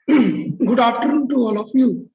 Good afternoon to all of you.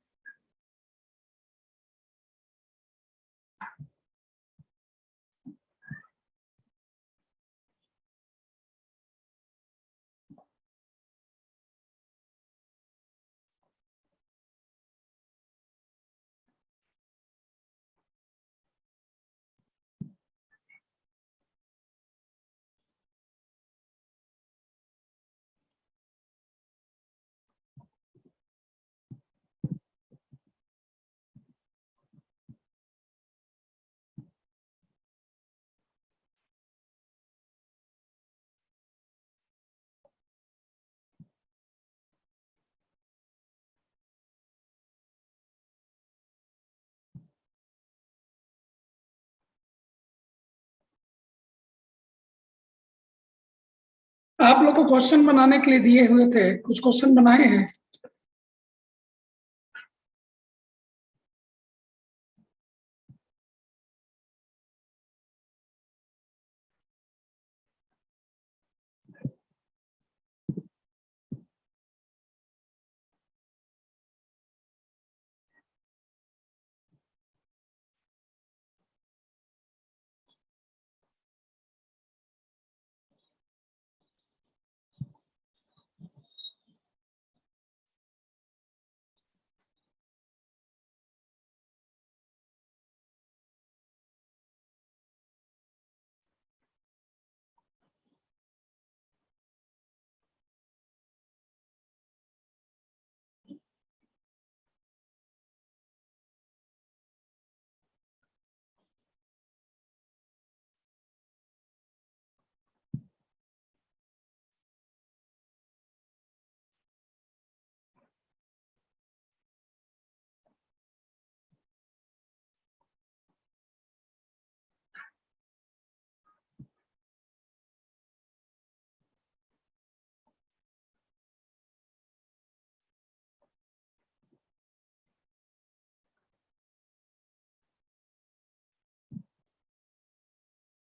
आप लोग को क्वेश्चन बनाने के लिए दिए हुए थे, कुछ क्वेश्चन बनाए हैं।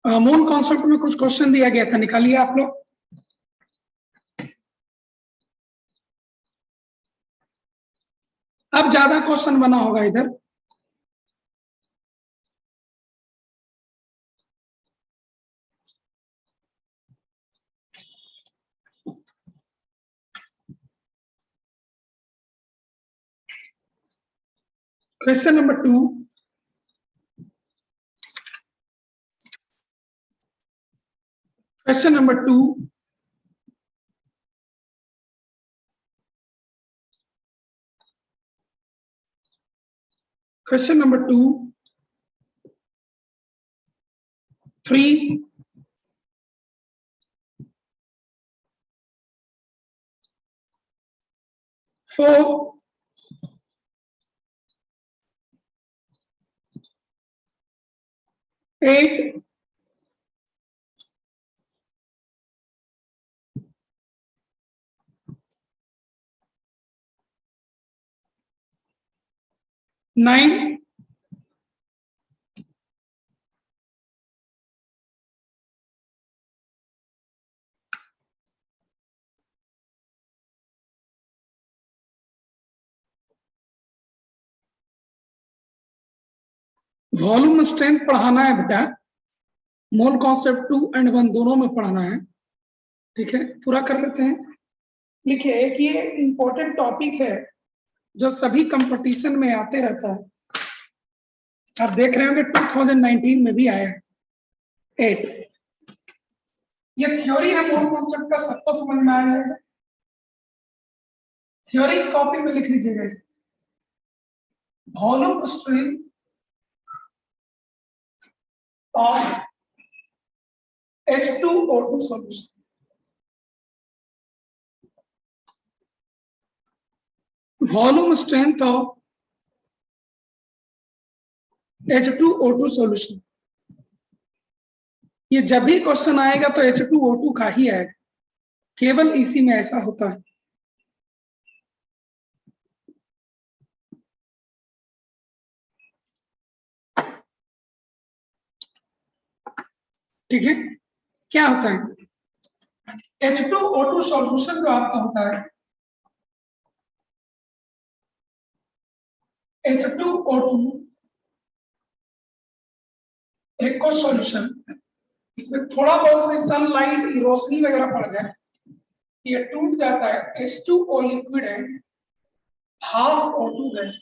मूल कॉन्सेप्ट में कुछ क्वेश्चन दिया गया था, निकालिए आप लोग। अब ज्यादा क्वेश्चन बना होगा इधर। Question number 2, question number 2, question number 2, 3, 4, 8, 9, volume strength पढ़ाना है बेटा। मोल कॉन्सेप्ट 2 एंड 1 दोनों में पढ़ाना है, ठीक है। पूरा कर लेते हैं। लिखिए, एक ये इंपॉर्टेंट टॉपिक है जो सभी कंपटीशन में आते रहता है। आप देख रहे होंगे 2019 में भी आया है 8। ये थ्योरी है मोल कॉन्सेप्ट का, सबको समझ में आ जाएगा। थ्योरी कॉपी में लिख लीजिएगा इसे। Volume strength of H2O2 solution. Volume strength of H2O2 solution. ये जब भी क्वेश्चन आएगा तो H2O2 का ही आएगा, केवल इसी में ऐसा होता है। ठीक है, क्या होता है H2O2 सॉल्यूशन जो आपका होता है, H2O2 एक्व सॉल्यूशन, इसमें थोड़ा बहुत कोई सनलाइट रोशनी वगैरह पड़ जाए, ये टूट जाता है, H2O लिक्विड है, हाफ O2 गैस।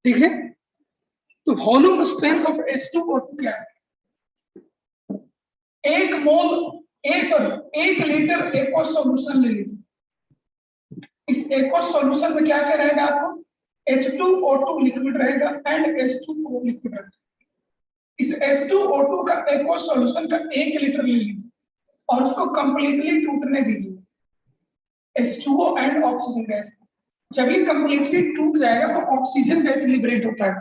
ठीक है, तो वॉल्यूम स्ट्रेंथ ऑफ H2O2 क्या है? 1 लीटर एक्वस सॉल्यूशन ले लीजिए। इस एक्वस सॉल्यूशन में क्या क्या रहेगा आपको? H2O2 लिक्विड रहेगा एंड H2O लिक्विड रहेगा। इस H2O2 का एक्वस सॉल्यूशन का 1 लीटर ले लीजिए और उसको कंप्लीटली टूटने दीजिए H2O एंड ऑक्सीजन गैस। जब ये कंप्लीटली टूट जाएगा तो ऑक्सीजन गैस लिबरेट होता है।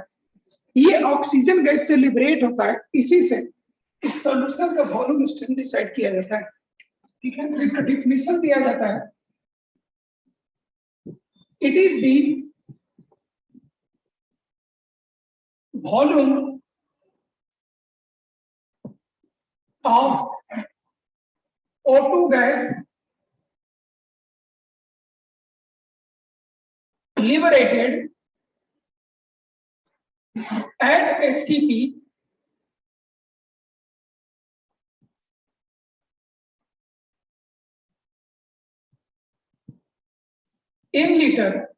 ये ऑक्सीजन गैस से लिबरेट होता है, इसी से इस सॉल्यूशन का वॉल्यूम स्ट्रेंथ डिसाइड किया जाता है। ठीक है, तो इसका डेफिनेशन दिया जाता है, it is the volume of O2 gas liberated at STP in liter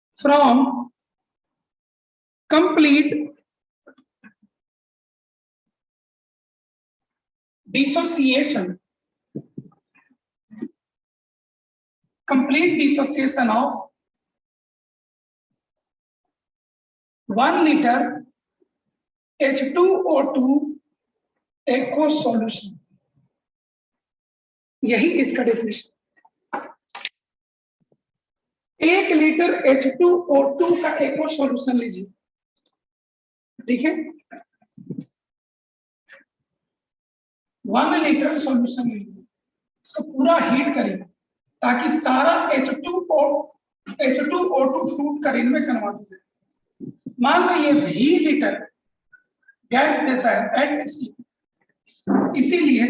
from complete dissociation, complete dissociation of 1 liter H2O2 aqueous solution। यही इसका डेफिनेशन। 1 लीटर H2O2 का एक्वस सॉल्यूशन लीजिए, ठीक है, 1 लीटर सॉल्यूशन लीजिए, इसको पूरा हीट करिए ताकि सारा H2O2 फ्रूट करीन में कन्वर्ट हो जाए। मान लो ये V लीटर गैस देता है एट एसटीपी, इसीलिए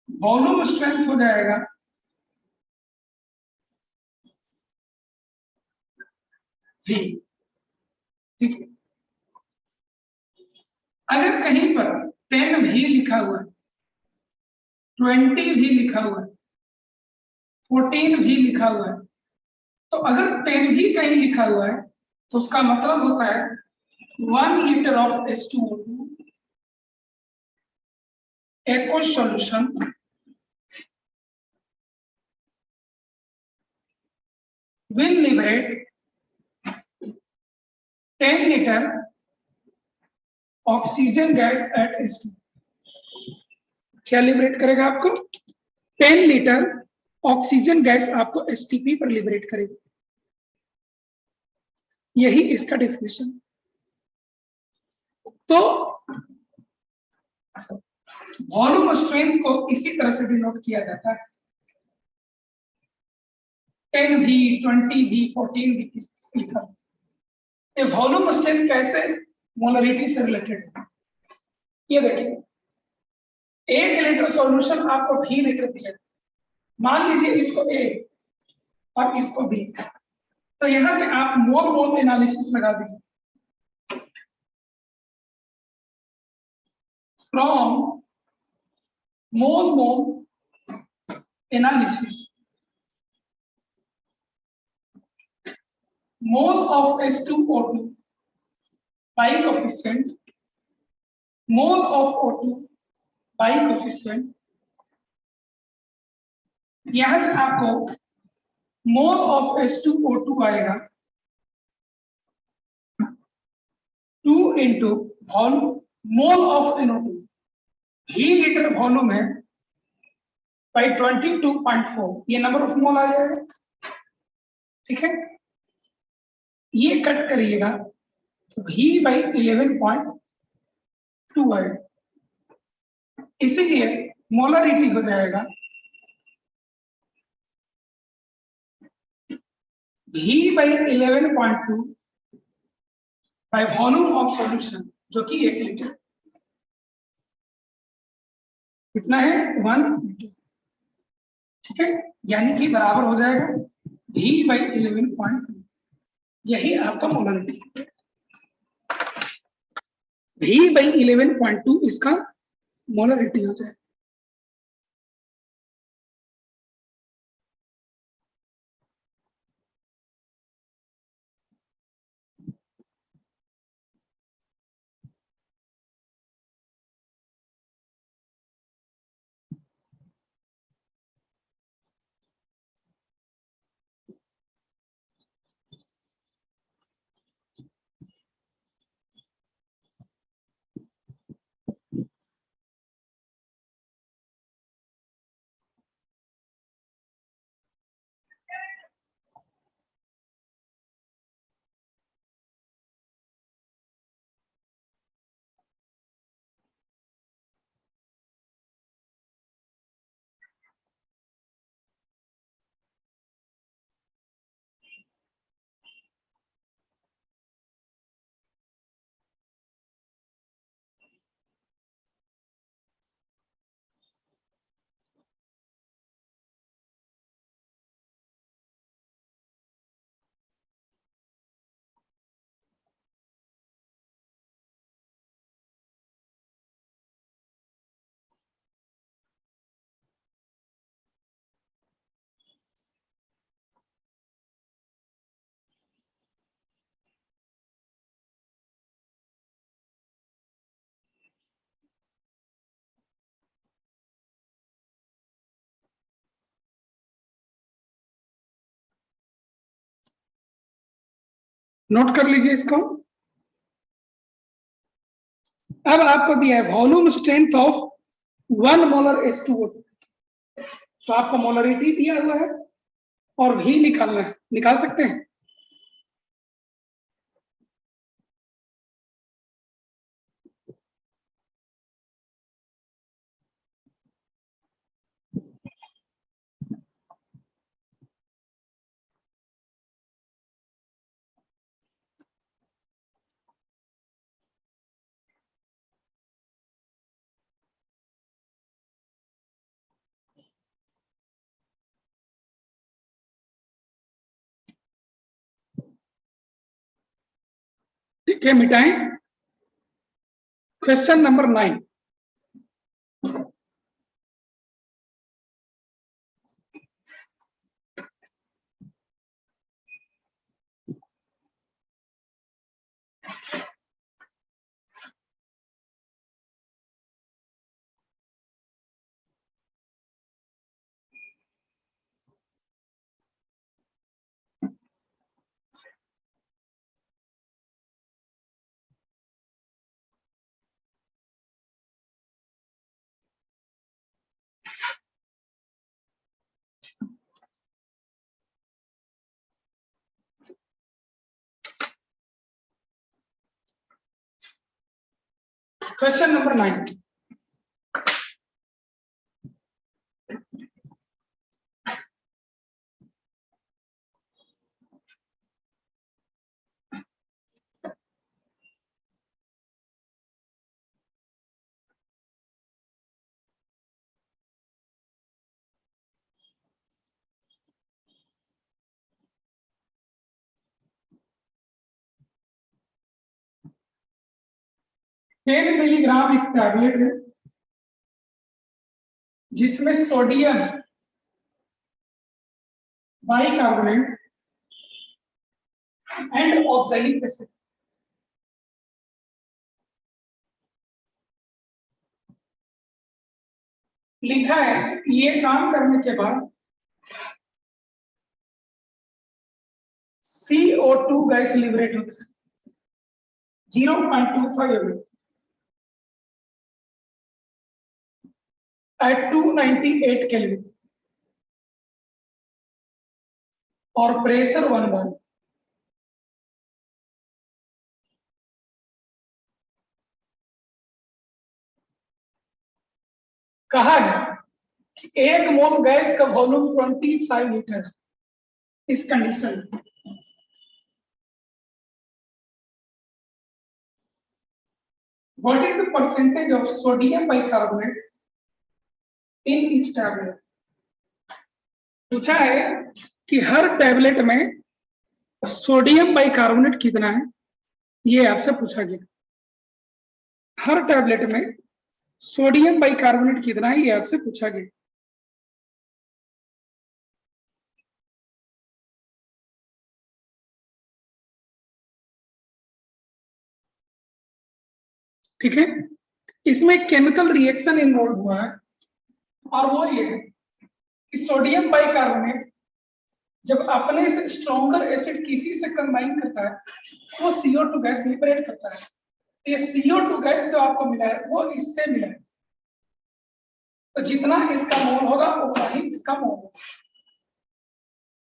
वॉल्यूम स्ट्रेंथ हो जाएगा V। ठीक है, अगर कहीं पर 10 भी लिखा हुआ है, 20 भी लिखा हुआ है, 14 भी लिखा हुआ है, तो अगर 10 भी कहीं लिखा हुआ है तो उसका मतलब होता है 1 litre of H2O2 aqueous solution will liberate 10 liter oxygen gas at STP. क्या लिबरेट करेगा आपको? 10 लीटर ऑक्सीजन गैस आपको एसटीपी पर लिबरेट करेगी। यही इसका डेफिनेशन। तो वॉल्यूम स्ट्रेंथ को इसी तरह से डिनोट किया जाता है, 10 भी, 20 भी, 14 भी, इस तरह से लिखा। ये वॉल्यूम स्ट्रेंथ कैसे मोलरिटी से रिलेटेड है? ये देखिए, 1 लीटर सॉल्यूशन आपको भी लीटर दिया, मान लीजिए इसको A और इसको B, तो यहां से आप मोल मोल एनालिसिस लगा दीजिए। From mole mole analysis, mole of H2O2 by coefficient, mole of O2 by coefficient, यहां से आपको mole of H2O2 आएगा 2 into volume mole of NO2, he litre volume है by 22.4, ये नंबर ऑफ मोल आ जाएगा। ठीक है, ये कट करिएगा तो V by 11.2 आएगा, इसीलिए मोलरिटी हो जाएगा V by 11.2 by volume of solution, जो कि 1 लीटर। कितना है? 1 लीटर। ठीक है, यानी कि बराबर हो जाएगा V बाई 11.2। यही आपका मोलरिटी है। V बाई 11.2 इसका मोलरिटी हो जाएगा। नोट कर लीजिए इसको। अब आपको दिया है volume strength of 1 molar H2O2, तो आपको मोलरिटी दिया हुआ है और V निकालना है। निकाल सकते हैं? ठीक है, मिटाएं। Question number 9। Question number 9। Ten milligram एक टैबलेट है जिसमें sodium bicarbonate and oxalic acid लिखा है। ये काम करने के बाद CO2 गैस लिबरेट होता है 0.25 ml at 298 केल्विन और प्रेशर 1 bar। कहा है कि 1 मोल गैस का वॉल्यूम 25 लीटर है। इस condition what is the percentage of sodium bicarbonate in each tablet. पूछा है कि हर टैबलेट में सोडियम बाइकार्बोनेट कितना है, ये आपसे पूछा गया। हर टैबलेट में सोडियम बाइकार्बोनेट कितना है, ये आपसे पूछा गया। ठीक है, इसमें केमिकल रिएक्शन इन्वॉल्व हुआ है और वो ये है कि सोडियम बाइकार्बोनेट जब अपने से स्ट्रॉन्गर एसिड किसी से कंबाइन करता है वो CO2 गैस लिबरेट करता है। ये CO2 गैस जो आपको मिला है वो इससे मिला है, तो जितना इसका मोल होगा उतना ही इसका मोल होगा।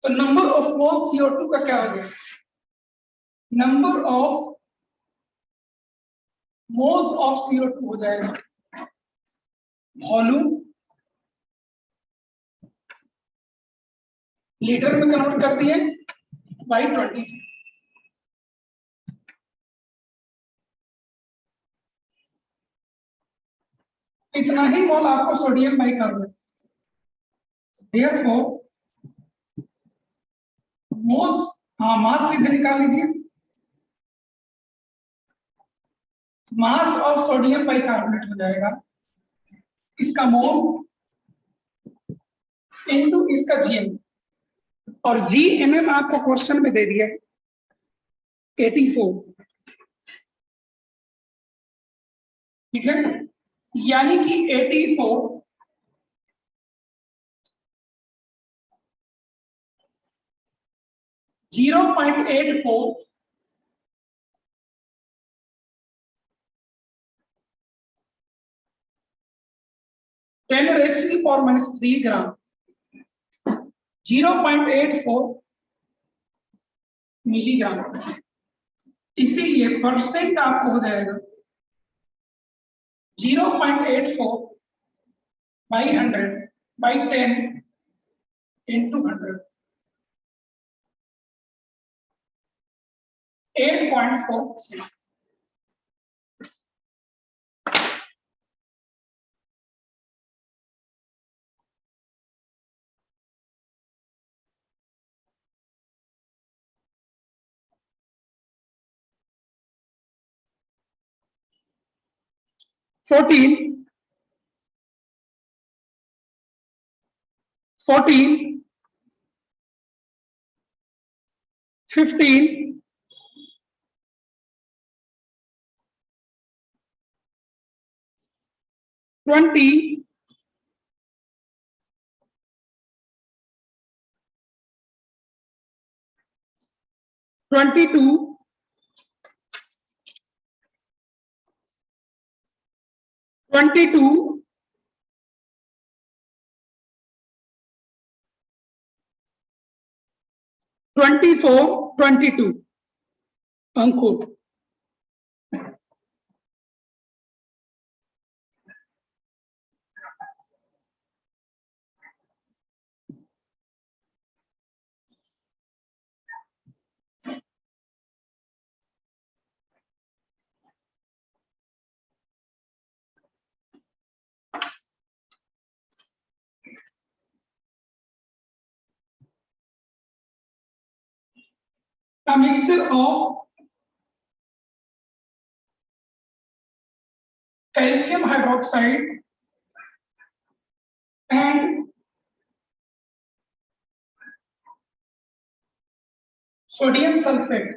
तो नंबर ऑफ मोल CO2 का क्या हो गया, number of moles of CO2 हो जाएगा वॉल्यूम लीटर में कन्वर्ट कर दिए बाई 20। इतना ही मोल आपको सोडियम बाइकार्बोनेट, देयरफॉर मोल्स, हाँ मास सीधे निकाल लीजिए, मास ऑफ सोडियम बाइकार्बोनेट हो जाएगा इसका मोल इनटू इसका जीएम, और जीएमएम आपको क्वेश्चन में दे दिया है 84। ठीक है, यानी कि 84 0.84 10⁻³ ग्राम, 0.84 मिलीग्राम। इसीलिए परसेंट आपको हो जाएगा 0.84 by 100 by 10 into 100, 8.4%। Fourteen 15 20 22 22 24 22 Ankur. A mixture of calcium hydroxide and sodium sulfate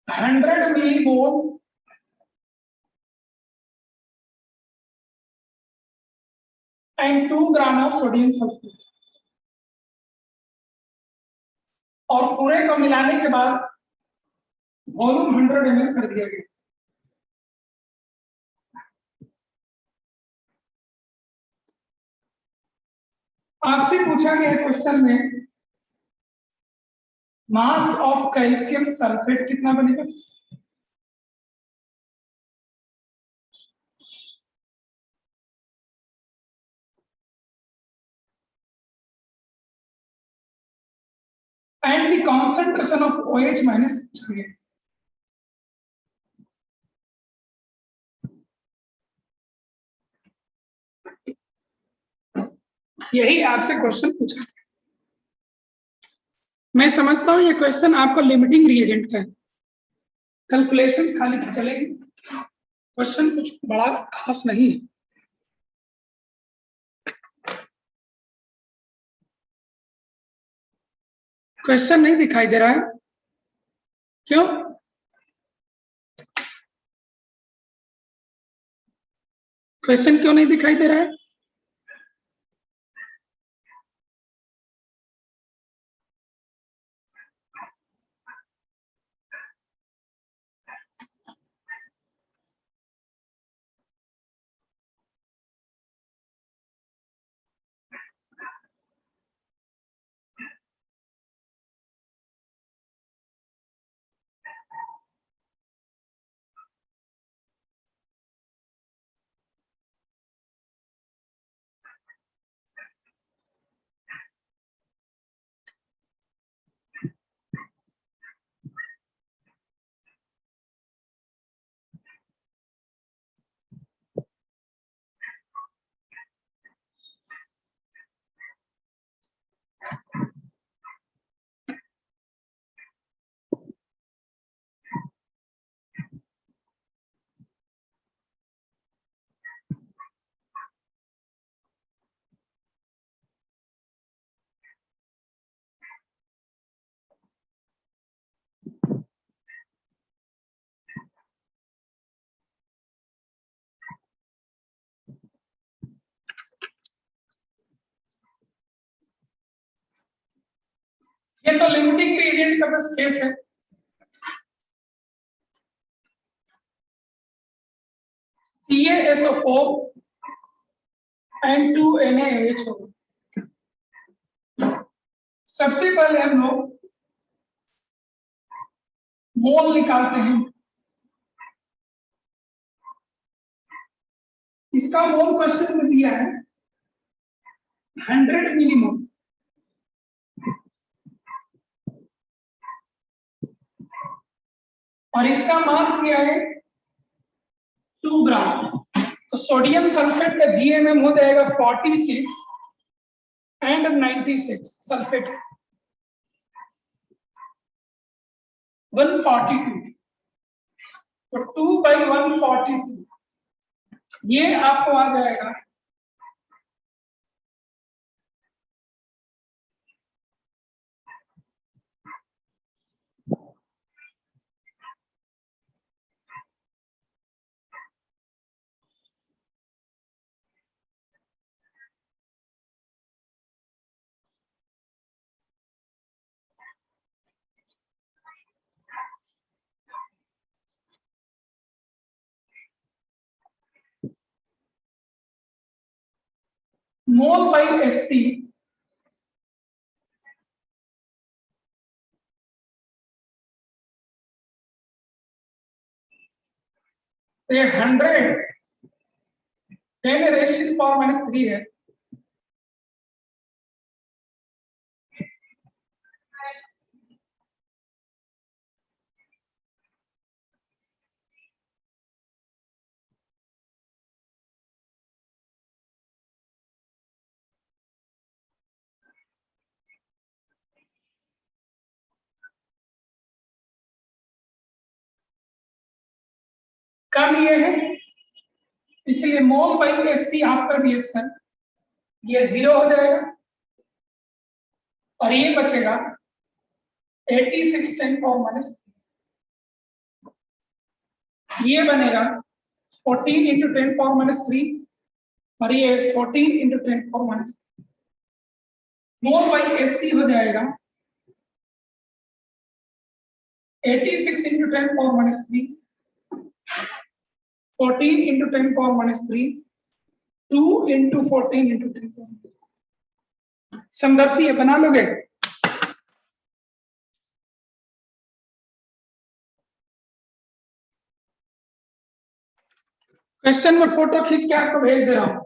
(100 millimole and 2 gram of sodium sulphate, और पूरे को मिलाने के बाद वॉल्यूम 100 ml कर दिया गया। आपसे पूछा गया क्वेश्चन में मास ऑफ कैल्शियम सल्फेट कितना बनेगा, and the concentration of OH minus पूछा गया। यही आपसे क्वेश्चन पूछा गया। मैं समझता हूं ये क्वेश्चन आपको लिमिटिंग रिएजेंट का है, कैलकुलेशन खाली चलेगी, क्वेश्चन कुछ बड़ा खास नहीं है। क्वेश्चन नहीं दिखाई दे रहा है, क्यों? क्वेश्चन क्यों नहीं दिखाई दे रहा है? ये तो लिमिटिंग रिएजेंट का बस केस है। CaSO4 and 2NaHO। सबसे पहले हम लोग मोल निकालते हैं। इसका मोल क्वेश्चन में दिया है 100 मिलीमोल, और इसका मास दिया है 2 ग्राम। तो सोडियम सल्फेट का GMM हो जाएगा 46 एंड 96 सल्फेट 142। तो 2/142 ये आपको आ जाएगा मोल बाई SC ये 100 10⁻³ है। कम ये है, इसलिए मोल बाई SC आफ्टर रिएक्शन ये 0 हो जाएगा और ये बचेगा 86 10⁻⁻3। ये बनेगा 14 × 10⁻³ और ये 14 × 10⁻3। मोल बाई SC हो जाएगा 86 × 10⁻3 14 × 10⁻3 2 × 14 × 10⁻3। समदर्शी बना लोगे? क्वेश्चन में फोटो खींच के आपको भेज दे रहा हूं।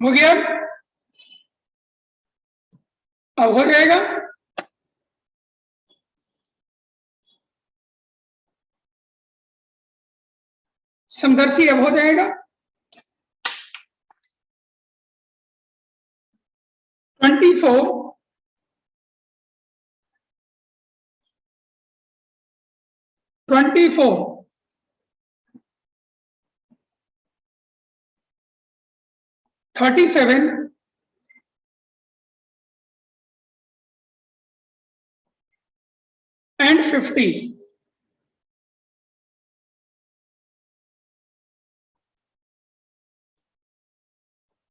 हो गया? अब हो जाएगा। समदर्शी अब हो जाएगा। 24 24 37 and 50।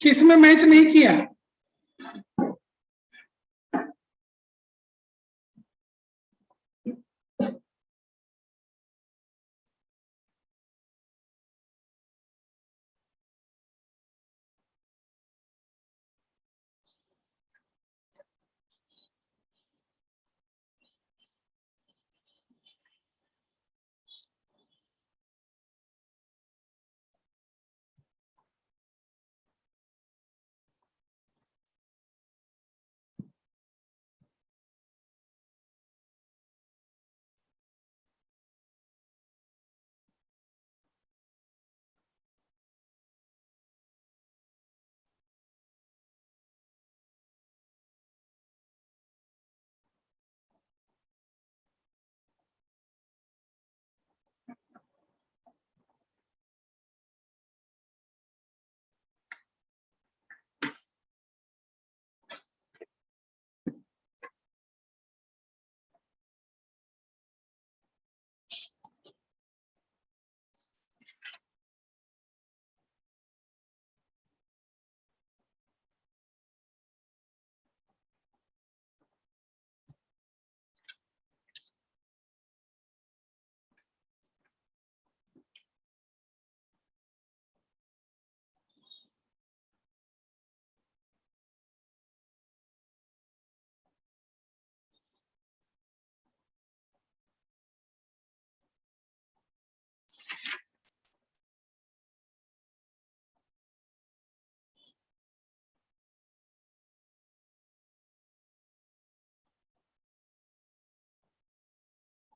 किसमें मैच नहीं किया?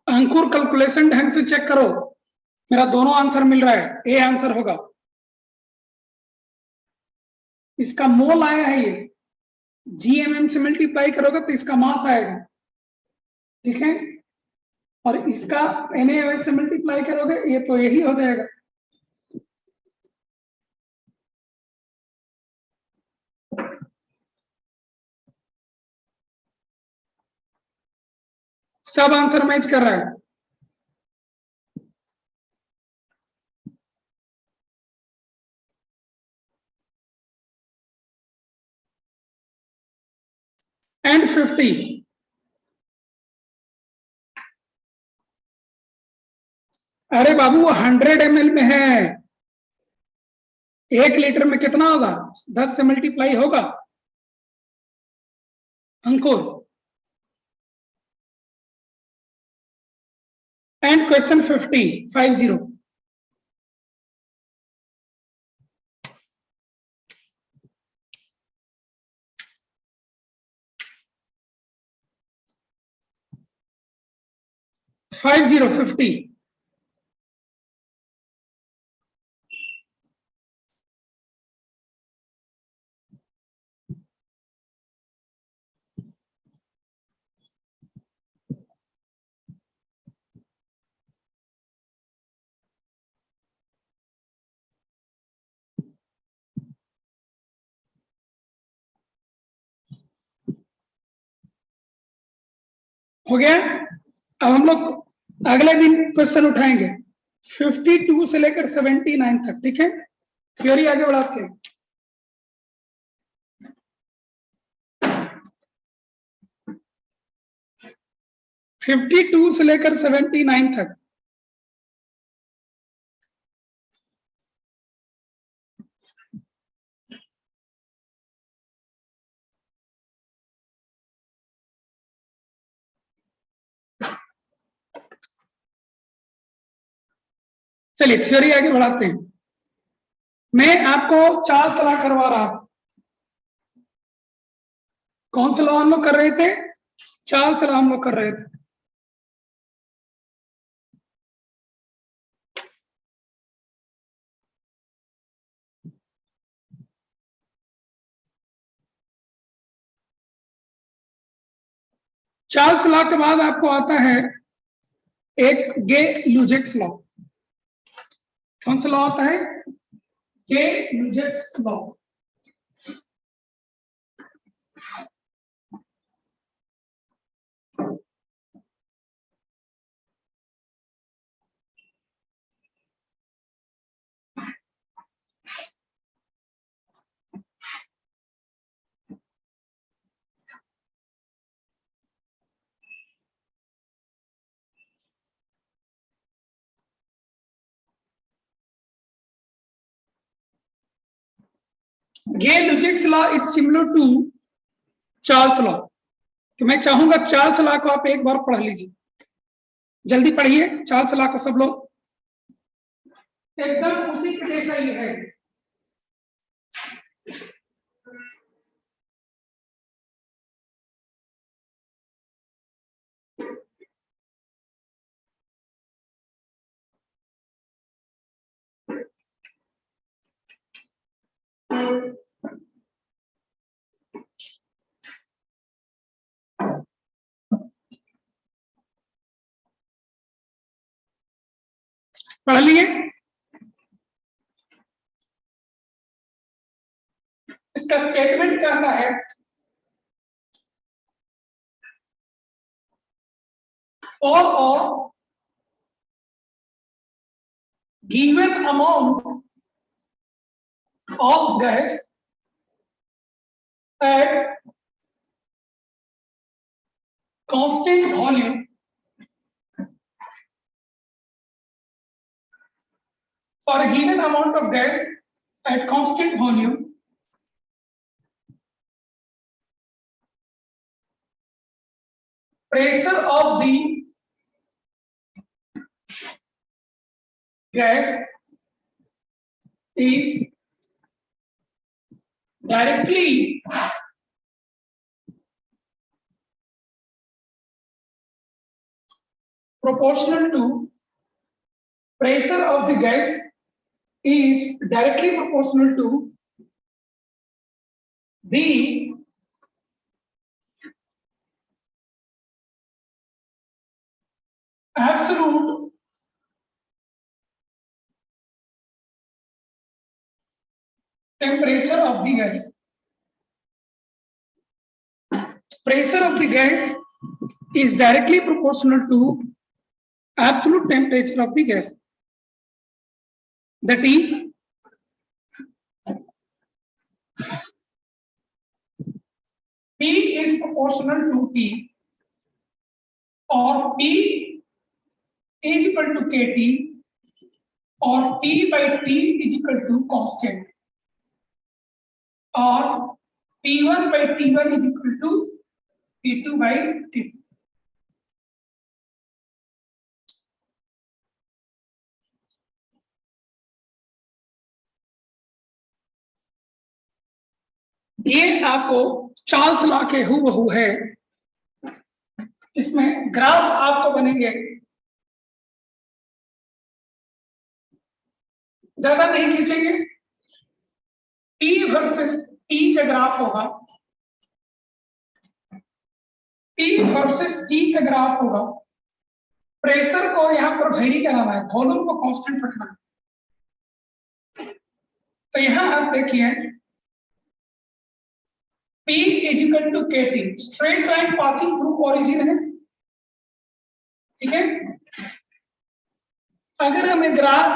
अंकुर कैलकुलेशन ढंग से चेक करो, मेरा दोनों आंसर मिल रहा है, ए आंसर होगा। इसका मोल आया है, ये जीएमएम से मल्टीप्लाई करोगे तो इसका मास आएगा, ठीक है। और इसका एनएएस से मल्टीप्लाई करोगे ये तो यही हो जाएगा। सब आंसर मैच कर रहा है। एंड 50। अरे बाबू 100 ml में है, 1 लीटर में कितना होगा? 10 से मल्टीप्लाई होगा Ankur. And question 50। Five zero 50। हो गया। अब हम लोग अगले दिन क्वेश्चन उठाएंगे 52 से लेकर 79 तक, ठीक है। थ्योरी आगे बढ़ाते हैं। फिफ्टी टू से लेकर 79 तक। चलिए थ्योरी आगे बढ़ाते हैं। मैं आपको चाल सलाह करवा रहा था, कौन सा लॉ हम लोग कर रहे थे? चार्ल्स लॉ हम लोग कर रहे थे। चार्ल्स लॉ के बाद आपको आता है एक गे लुजेक्स लॉ। कौन सा लॉ आता है? Gay Lussac's law. Gay Lussac's law is similar to Charles law. तो मैं चाहूंगा चार्ल्स लॉ को आप एक बार पढ़ लीजिए, जल्दी पढ़िए चार्ल्स लॉ को सब लोग, एकदम उसी के जैसा ही है। पढ़ लिए? इसका स्टेटमेंट कहता है for a given amount of gas at constant volume for a given amount of gas at constant volume, pressure of the gas is directly proportional to pressure of the gas is directly proportional to the absolute temperature of the gas. Pressure of the gas is directly proportional to absolute temperature of the gas. That is, P is proportional to T, or P is equal to KT, or P by T is equal to constant, or P1 by T1 is equal to P2 by T2. ये आपको Charles law के हूबहू है। इसमें graph आपको बनेंगे, ज्यादा नहीं खींचेंगे, P वर्सेस T का ग्राफ होगा, P वर्सेस T का ग्राफ होगा। प्रेशर को यहाँ पर वेरी कराना है, वॉल्यूम को कांस्टेंट रखना है। तो यहाँ आप देखिए P is equal to KT, straight line passing through origin है, ठीक है। अगर हमें graph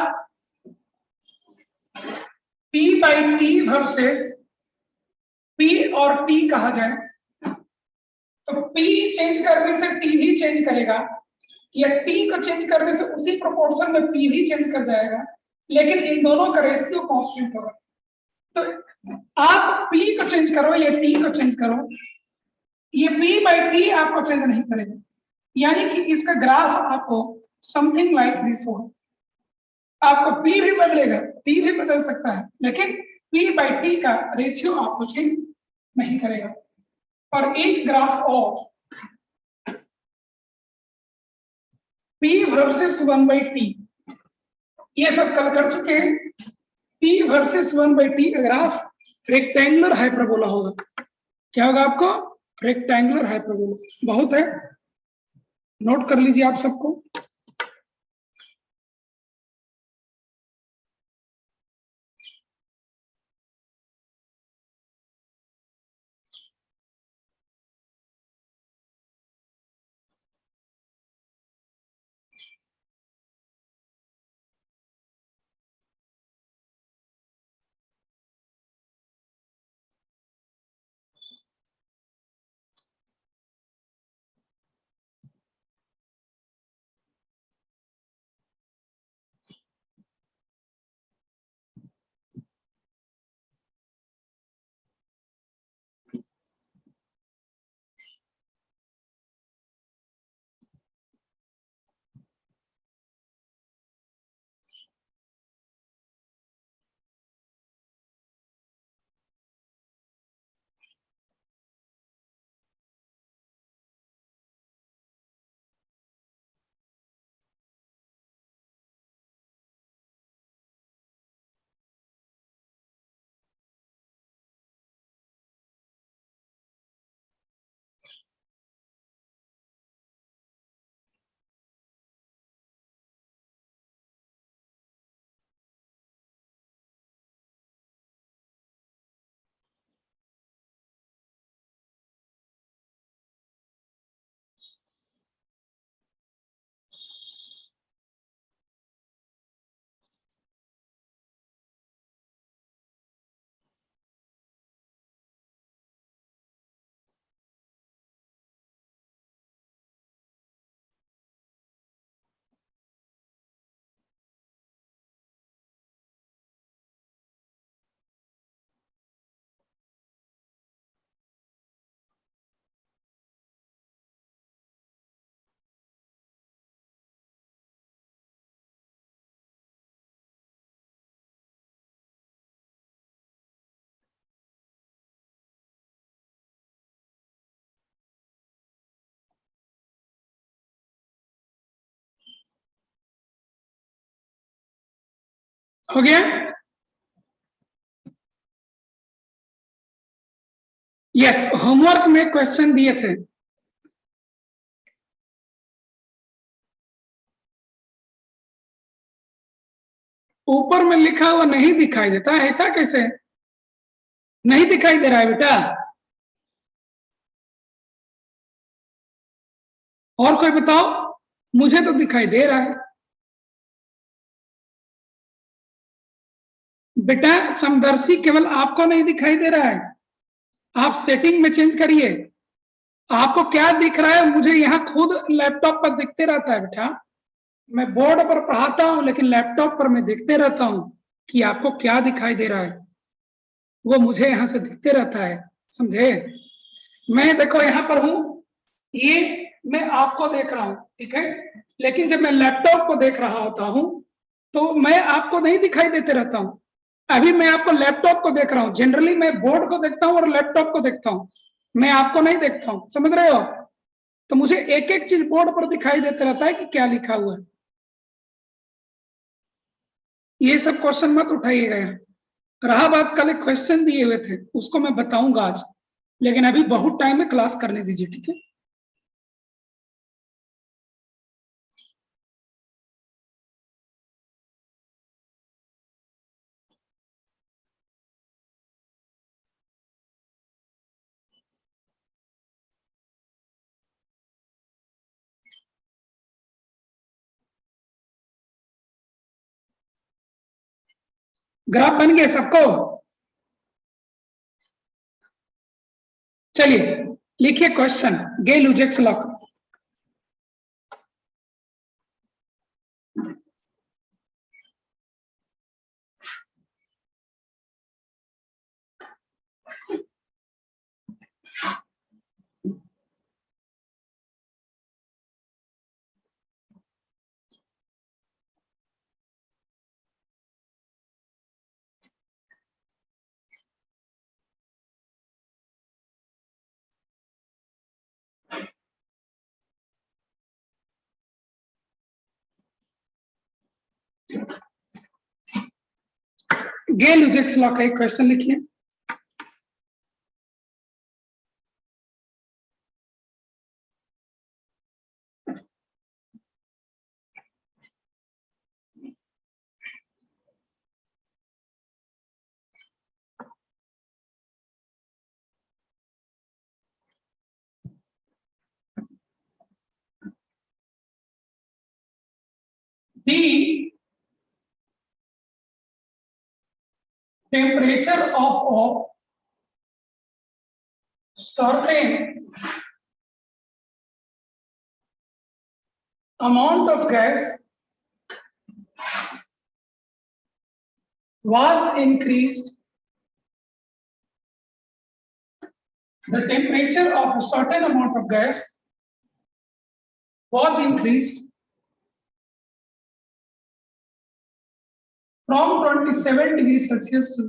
P by T versus P और T कहा जाए, तो P चेंज करने से T भी चेंज करेगा, या T को चेंज करने से उसी प्रोपोर्शन में P भी चेंज कर जाएगा, लेकिन इन दोनों का रेशियो कांस्टेंट होगा। तो आप P को चेंज करो या T को चेंज करो, ये P by T आपको चेंज नहीं करेगा, यानी कि इसका ग्राफ आपको समथिंग लाइक दिस होगा। आपको P भी बदलेगा, T भी बदल सकता है, लेकिन P by T का रेशियो आपको चेंज नहीं करेगा। और एक graph of P versus 1/t, ये सब कल कर चुके हैं। P वर्सेस 1/t का ग्राफ रेक्टेंगुलर हाइपरबोला होगा। क्या होगा आपको? Rectangular hyperbola. बहुत है, नोट कर लीजिए आप सबको। हो गया? यस, होमवर्क में क्वेश्चन दिए थे। ऊपर में लिखा हुआ नहीं दिखाई देता, ऐसा कैसे नहीं दिखाई दे रहा है बेटा? और कोई बताओ, मुझे तो दिखाई दे रहा है बेटा। समदर्शी केवल आपको नहीं दिखाई दे रहा है, आप सेटिंग में चेंज करिए। आपको क्या दिख रहा है? मुझे यहाँ खुद लैपटॉप पर दिखते रहता है बेटा। मैं बोर्ड पर पढ़ाता हूं लेकिन लैपटॉप पर मैं देखते रहता हूं कि आपको क्या दिखाई दे रहा है, वो मुझे यहाँ से दिखते रहता है, समझे? मैं देखो यहाँ पर हूं, ये मैं आपको देख रहा हूं, ठीक है, लेकिन जब मैं लैपटॉप को देख रहा होता हूं तो मैं आपको नहीं दिखाई देते रहता हूं। अभी मैं आपको लैपटॉप को देख रहा हूं, जनरली मैं बोर्ड को देखता हूं और लैपटॉप को देखता हूं, मैं आपको नहीं देखता हूं, समझ रहे हो? तो मुझे एक एक चीज बोर्ड पर दिखाई देता रहता है कि क्या लिखा हुआ है। ये सब क्वेश्चन मत उठाइएगा यहाँ। रहा बात, कल एक क्वेश्चन दिए हुए थे, उसको मैं बताऊंगा आज, लेकिन अभी बहुत टाइम है, क्लास करने दीजिए, ठीक है? ग्राफ बन गया सबको? चलिए लिखिए क्वेश्चन, गेल-ल्यूजेक्स लॉ। गेल-यूजेक्स लॉ का एक क्वेश्चन लिखिए। The temperature of a certain amount of gas was increased. The temperature of a certain amount of gas was increased from 27 degrees Celsius to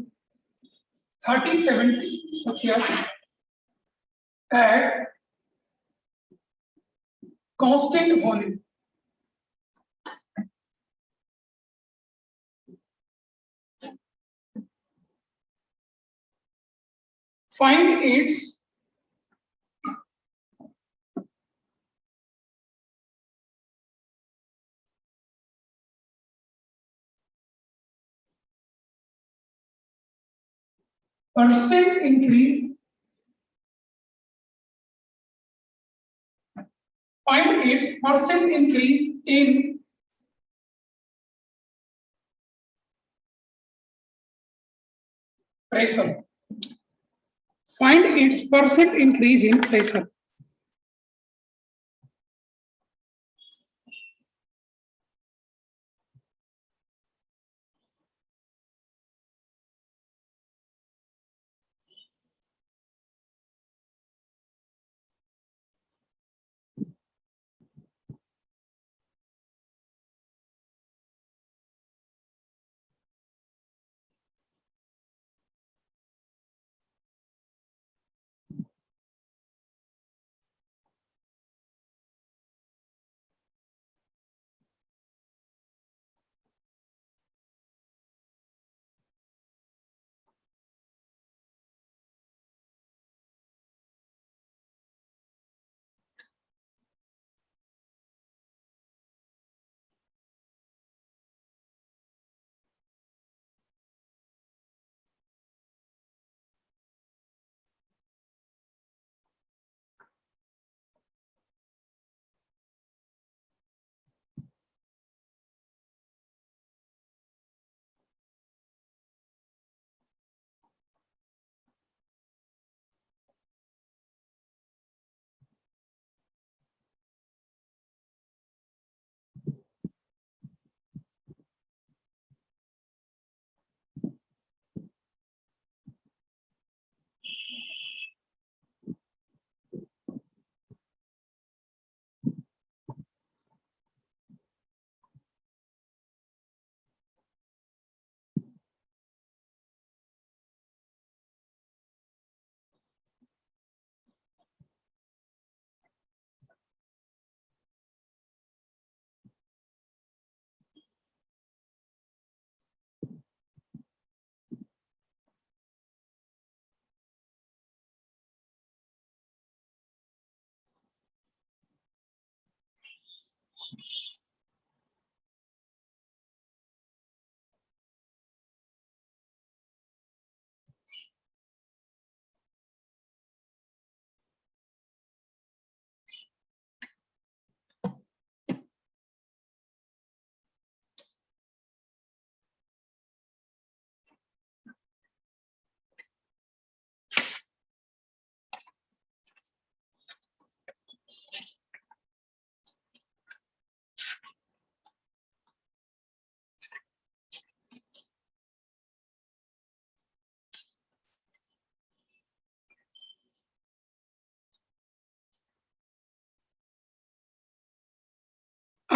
37 degrees Celsius at constant volume. Find its percent increase. Find its percent increase in pressure. Find its percent increase in pressure.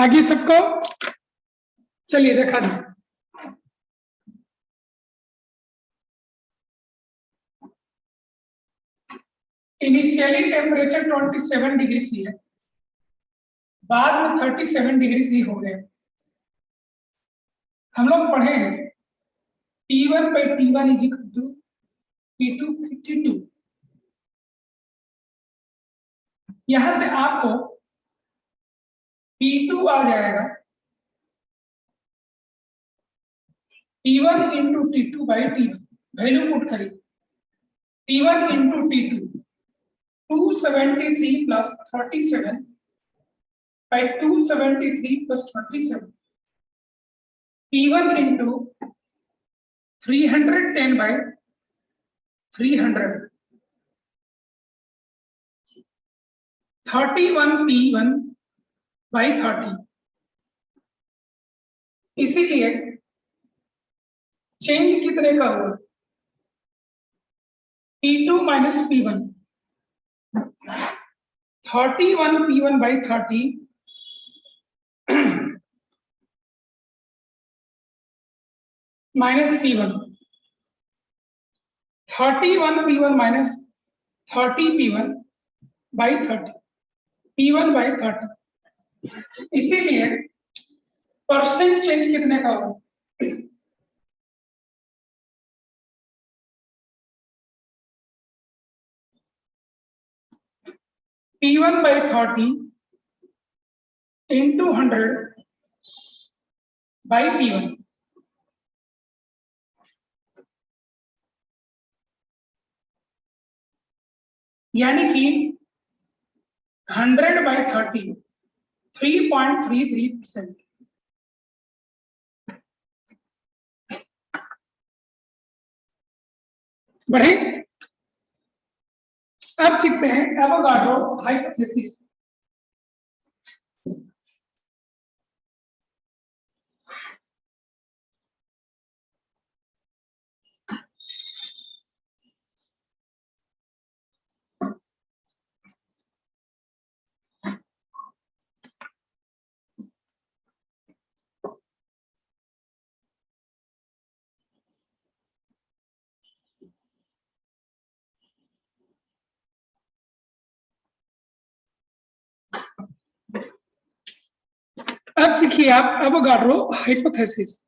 आगे सबको चलिए देखा जाए। Initially temperature 27 degree C है, बाद में 37 degree C हो गया। हम लोग पढ़े हैं P1 by T1 is equal to P2 by T2। यहां से आपको P2 आ जाएगा P1 into T2 by T1, value put करिए P1 into T2 273 plus 37 by 273 plus 27, P1 into 310 by 300, 31 P1 by 30। इसीलिए चेंज कितने का हुआ P2 minus P1, 31 P1 by 30 minus P1, 31 P1 minus 30 P1 by 30, P1 by 30। इसीलिए percent change कितने का होगा P1 by 30 into 100 by P1, यानी कि 100 by 30 3.33%। बढ़े। अब सीखते हैं एवोगाड्रो हाइपोथेसिस। अब सीखिए आप एवोगाड्रो हाइपोथेसिस।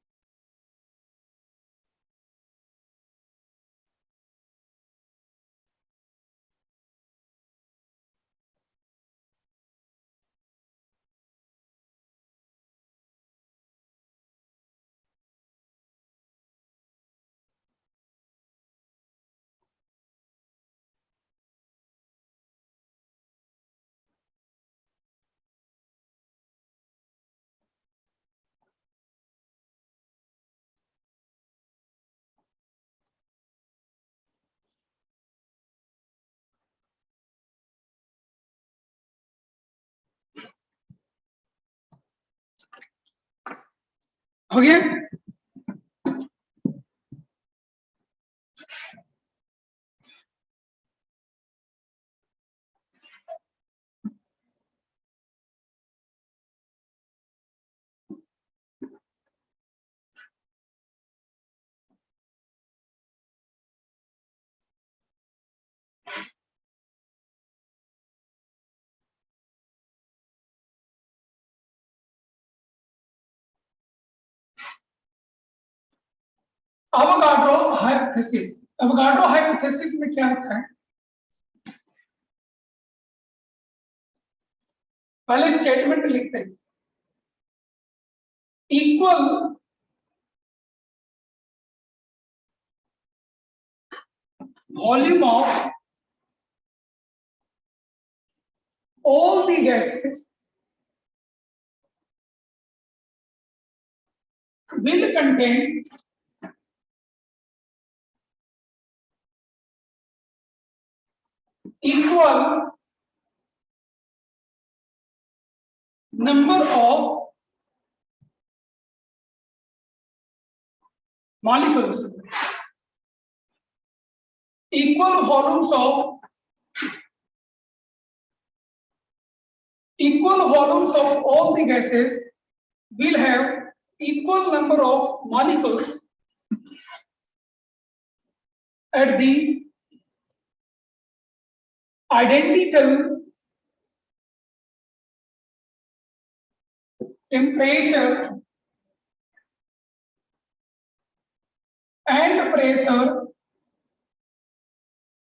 हो गया। एवोगाड्रो हाइपोथेसिस, एवोगाड्रो हाइपोथेसिस में क्या होता है, पहले स्टेटमेंट लिखते हैं equal volume of all the gases will contain equal number of molecules, equal volumes of all the gases will have equal number of molecules at the identical temperature and pressure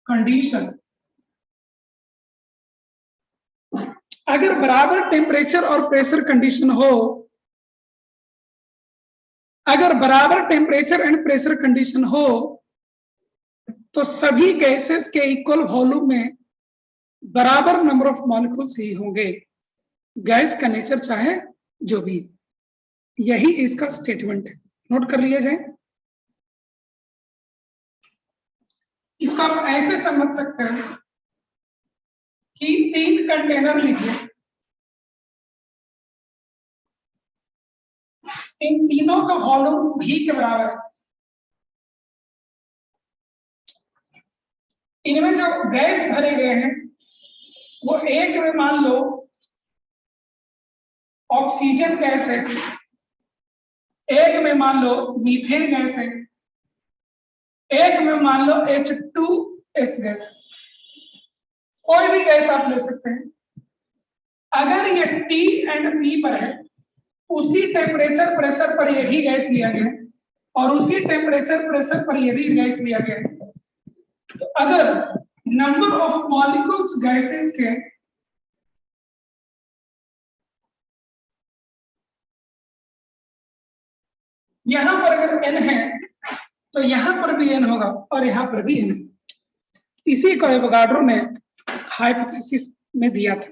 condition. अगर बराबर temperature और pressure condition हो, अगर बराबर temperature and pressure condition हो, तो सभी gases के इक्वल वॉल्यूम में बराबर नंबर ऑफ मॉलिक्यूल्स ही होंगे, गैस का नेचर चाहे जो भी। यही इसका स्टेटमेंट है, नोट कर लिया जाए। इसको आप ऐसे समझ सकते हैं कि 3 कंटेनर लीजिए, इन तीनों का वॉल्यूम भी के बराबर है। इनमें जो गैस भरे गए हैं वो एक में मान लो ऑक्सीजन गैस है, एक में मान लो मीथेन गैस है, एक में मान लो H2S गैस। कोई भी गैस आप ले सकते हैं। अगर ये T एंड P पर है, उसी टेम्परेचर प्रेशर पर ये भी गैस लिया गया है और उसी टेम्परेचर प्रेशर पर ये भी गैस लिया गया है, तो अगर नंबर ऑफ मॉलिक्यूल्स गैसेस के यहां पर अगर n है तो यहां पर भी n होगा और यहां पर भी n होगा। इसी को एवोगाड्रो ने हाइपोथेसिस में दिया था।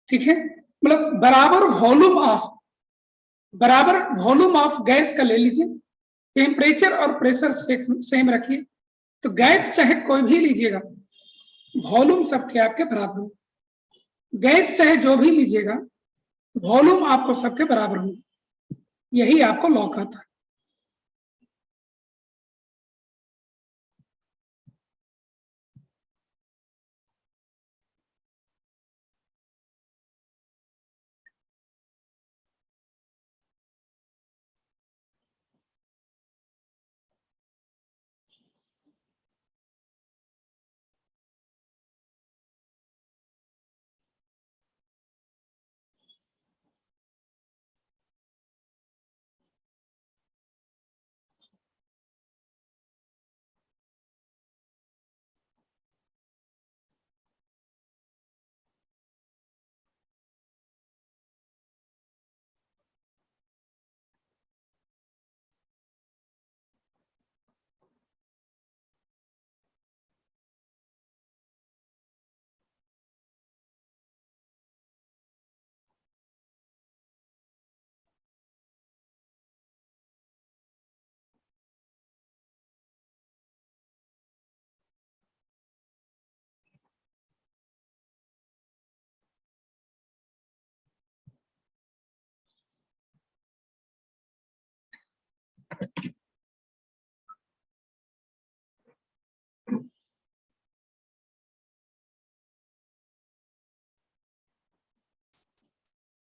ठीक है, मतलब बराबर वॉल्यूम ऑफ गैस का ले लीजिए, टेम्परेचर और प्रेशर सेम रखिए, तो गैस चाहे कोई भी लीजिएगा वॉल्यूम सबके आपके बराबर हो। गैस चाहे जो भी लीजिएगा वॉल्यूम आपको सबके बराबर हो, यही आपको लॉ कहता है।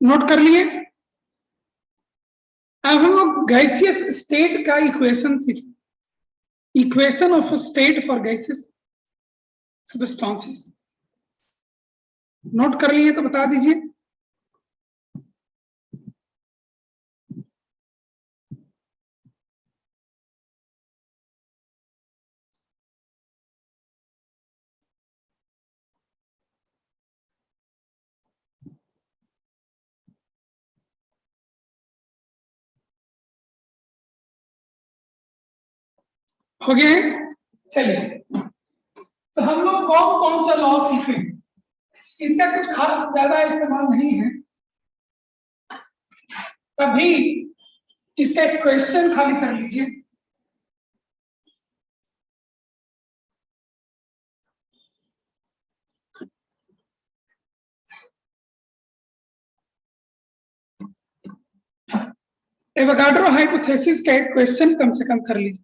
नोट कर लिए। अब हम लोग गैसियस स्टेट का इक्वेशन सीखें, equation of state for gaseous substances. Note कर लिए तो बता दीजिए। हो गया है? चलिए, तो हम लोग कौन कौन सा लॉ सीखे, इसका कुछ खास ज्यादा इस्तेमाल नहीं है, तभी इसका एक क्वेश्चन खाली कर लीजिए। एवोगाड्रो हाइपोथेसिस का एक क्वेश्चन कम से कम कर लीजिए।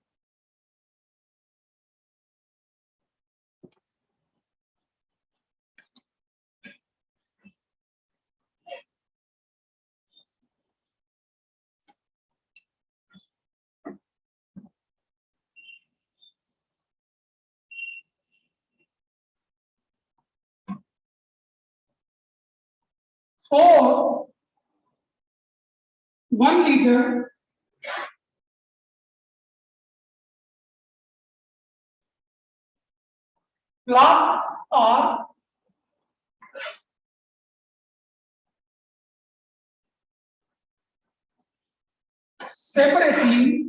For 1 liter flasks are separately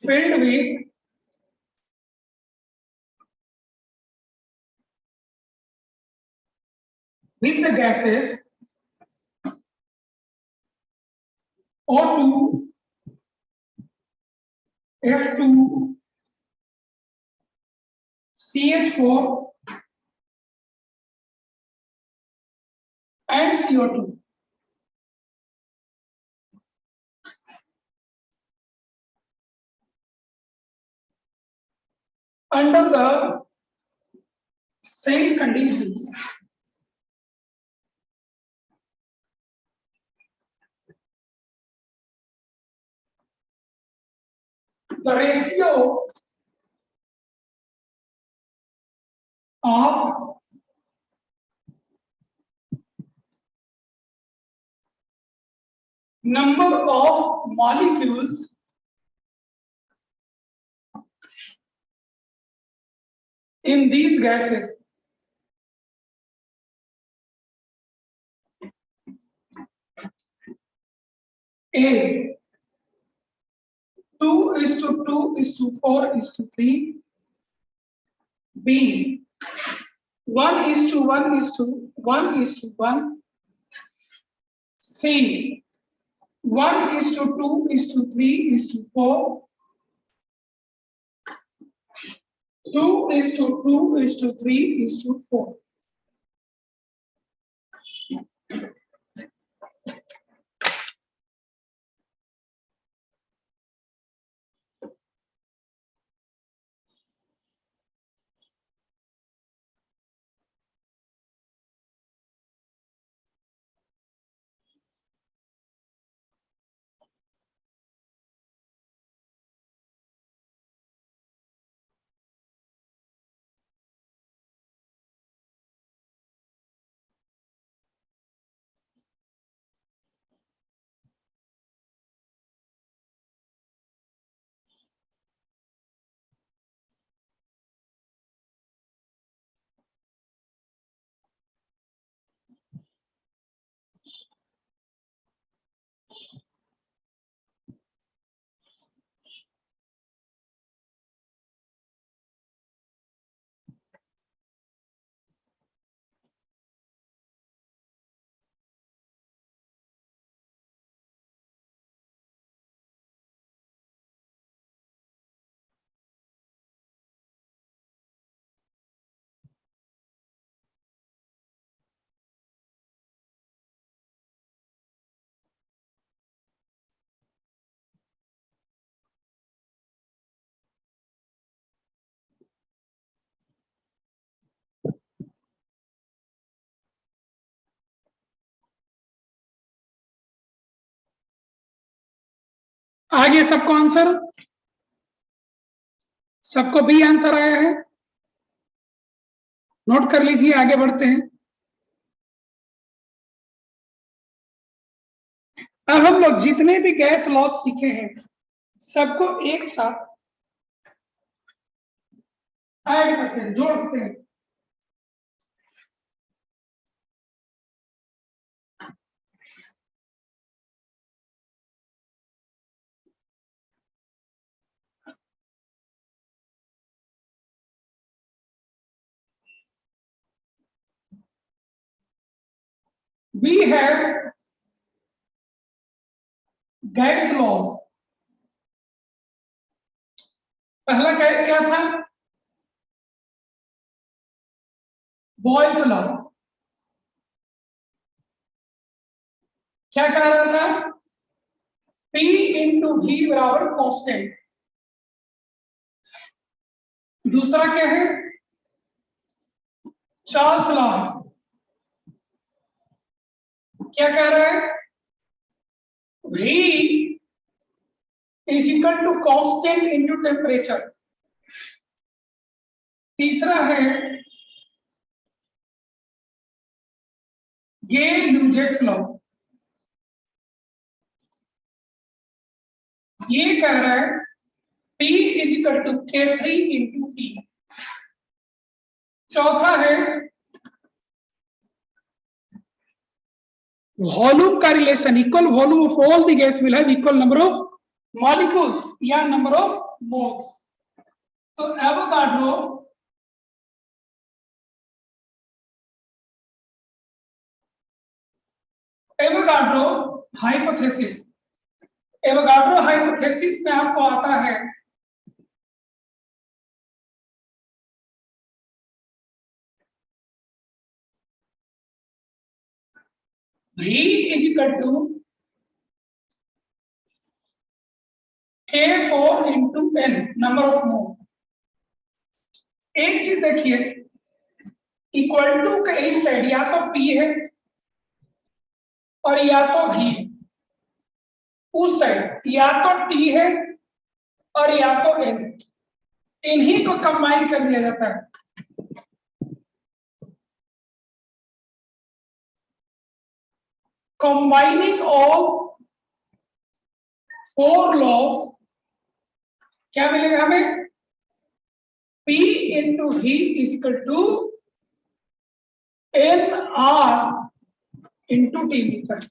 filled with the gases O2, F2, CH4 and CO2. Under the same conditions, the ratio of number of molecules in these gases A 2:2:4:3, B 1:1:1:1, C 1:2:3:4, 2:2:3:4. आगे सबको answer, सबको B answer आया है, note कर लीजिए, आगे बढ़ते हैं। अब हम लोग जितने भी गैस लॉज सीखे हैं सबको एक साथ ऐड करते हैं, जोड़ते हैं। We have gas laws. पहला क्या था? Boyle's law. क्या कह रहा था? P इंटू V बराबर कांस्टेंट। दूसरा क्या है? Charles law. क्या कह रहा है? V is equal to constant into temperature. तीसरा है गेल-ल्यूजेक्स लॉ। ये कह रहा है P is equal to K3 into T। चौथा है वॉल्यूम का relation, equal volume of all the gas will have equal number of molecules या नंबर ऑफ मोल्स। तो एवोगाड्रो हाइपोथेसिस, एवोगाड्रो हाइपोथेसिस में आपको आता है V is equal to K4 into N number of mole. एक चीज देखिए, इक्वल टू का इस साइड या तो P है और या तो V है, उस साइड या तो T है और या तो N है, इन्हीं को कंबाइन कर दिया जाता है। कंबाइनिंग ऑल फोर लॉस क्या मिलेगा हमें? P into V is equal to NR into T मिलता है।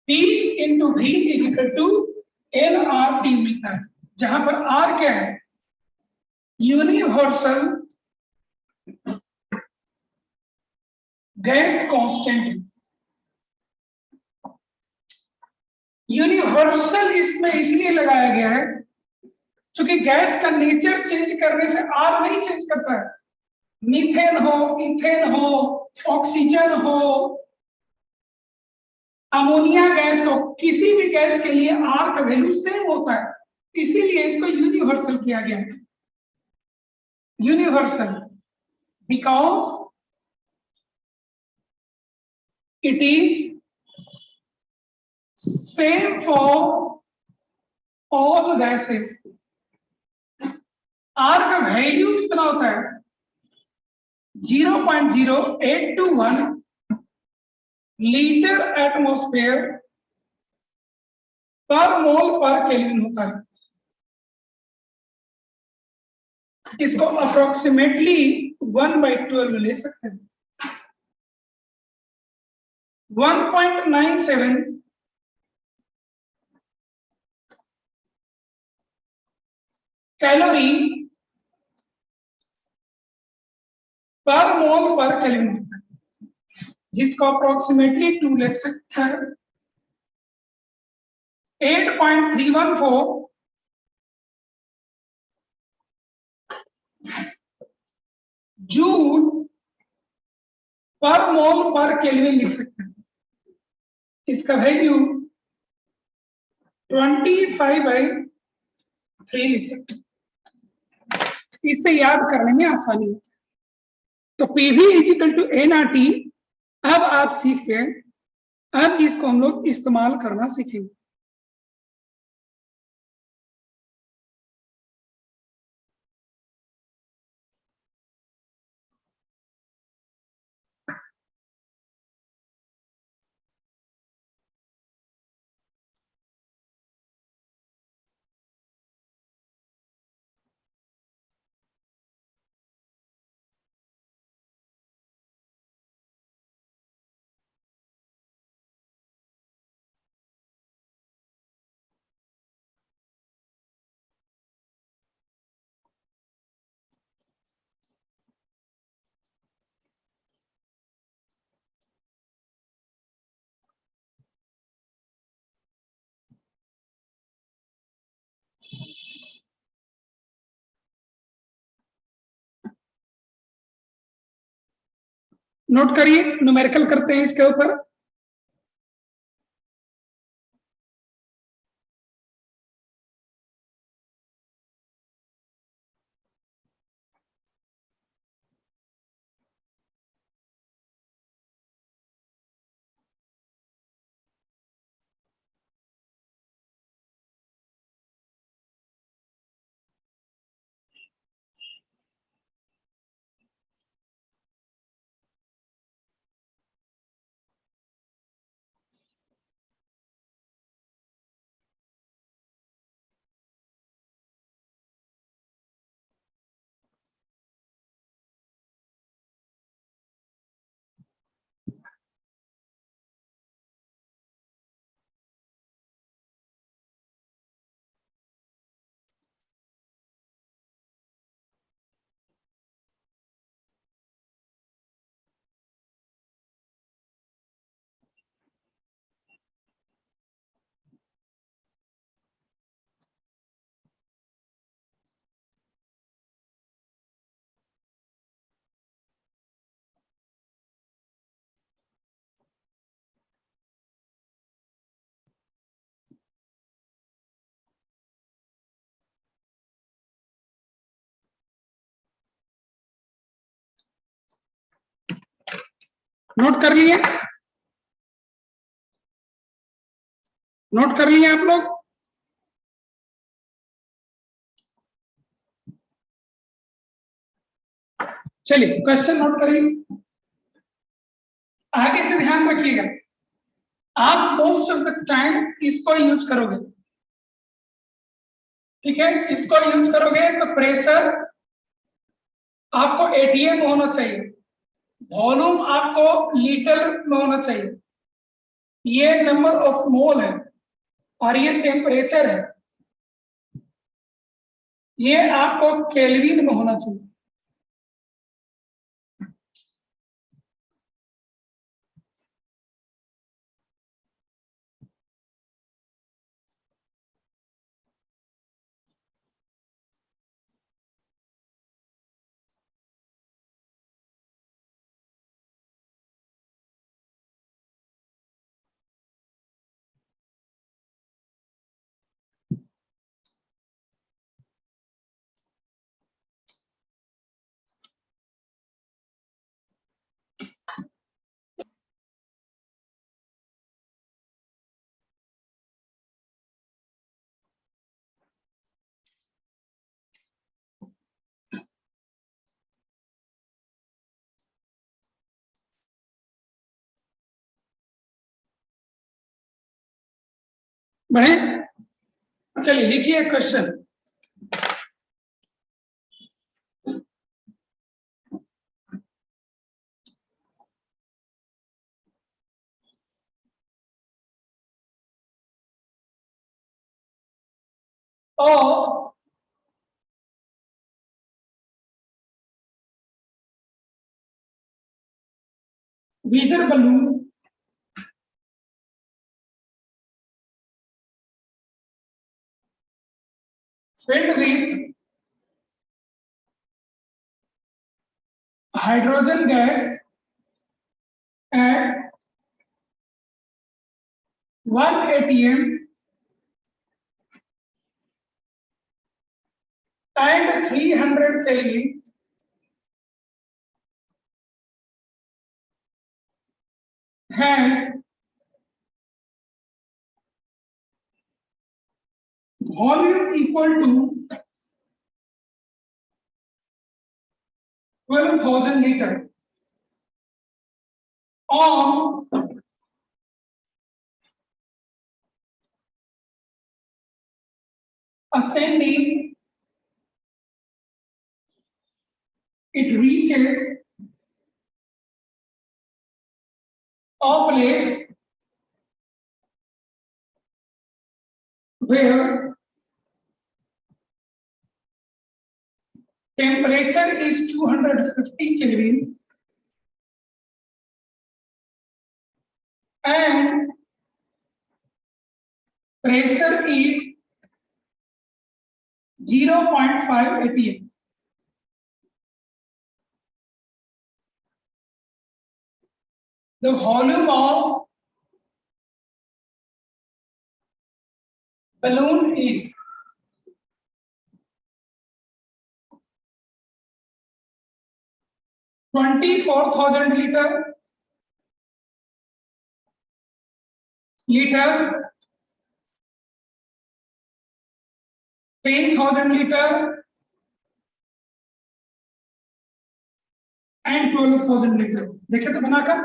P into V is equal to NRT मिलता है, जहां पर R क्या है? Universal gas constant. यूनिवर्सल इसमें इसलिए लगाया गया है क्योंकि गैस का नेचर चेंज करने से आर नहीं चेंज करता है। मीथेन हो, इथेन हो, ऑक्सीजन हो, अमोनिया गैस हो, किसी भी गैस के लिए आर का वैल्यू सेम होता है, इसीलिए इसको यूनिवर्सल किया गया है। Universal because it is same for all gases. R का वैल्यू कितना होता है? 0.0821 लीटर एटमॉस्फेयर पर मोल पर केल्विन होता है। इसको अप्रोक्सीमेटली 1/12 ले सकते हैं। 1.97 कैलोरी पर मोल पर केल्विन होता है, जिसको अप्रोक्सीमेटली 2 ले सकते हैं। 8.314 जूल पर मोल पर केल्विन लिख सकते हैं। इसका वैल्यू 25/3 लिख सकते हैं। इससे याद करने में आसानी होती है। तो PV is equal to NRT अब आप सीख गए, अब इसको हम लोग इस्तेमाल करना सीखेंगे। नोट करिए, न्यूमेरिकल करते हैं इसके ऊपर। नोट कर लिए? नोट कर लिए आप लोग? चलिए क्वेश्चन नोट करिए, आगे से ध्यान रखिएगा। आप मोस्ट ऑफ द टाइम इसको यूज करोगे, ठीक है? इसको यूज करोगे तो प्रेशर आपको एटीएम होना चाहिए, वॉल्यूम आपको लीटर में होना चाहिए, ये नंबर ऑफ मोल है और ये टेम्परेचर है, ये आपको केल्विन में होना चाहिए। बढ़े? चलिए लिखिए क्वेश्चन। और weather balloon filled with hydrogen gas at 1 atm and 300 Kelvin has volume equal to 12,000 liter on ascending, it reaches a place where temperature is 250 Kelvin and pressure is 0.5 atm. The volume of balloon is 24,000 liter, 10,000 liter and 12,000 liter। देखे तो बनाकर।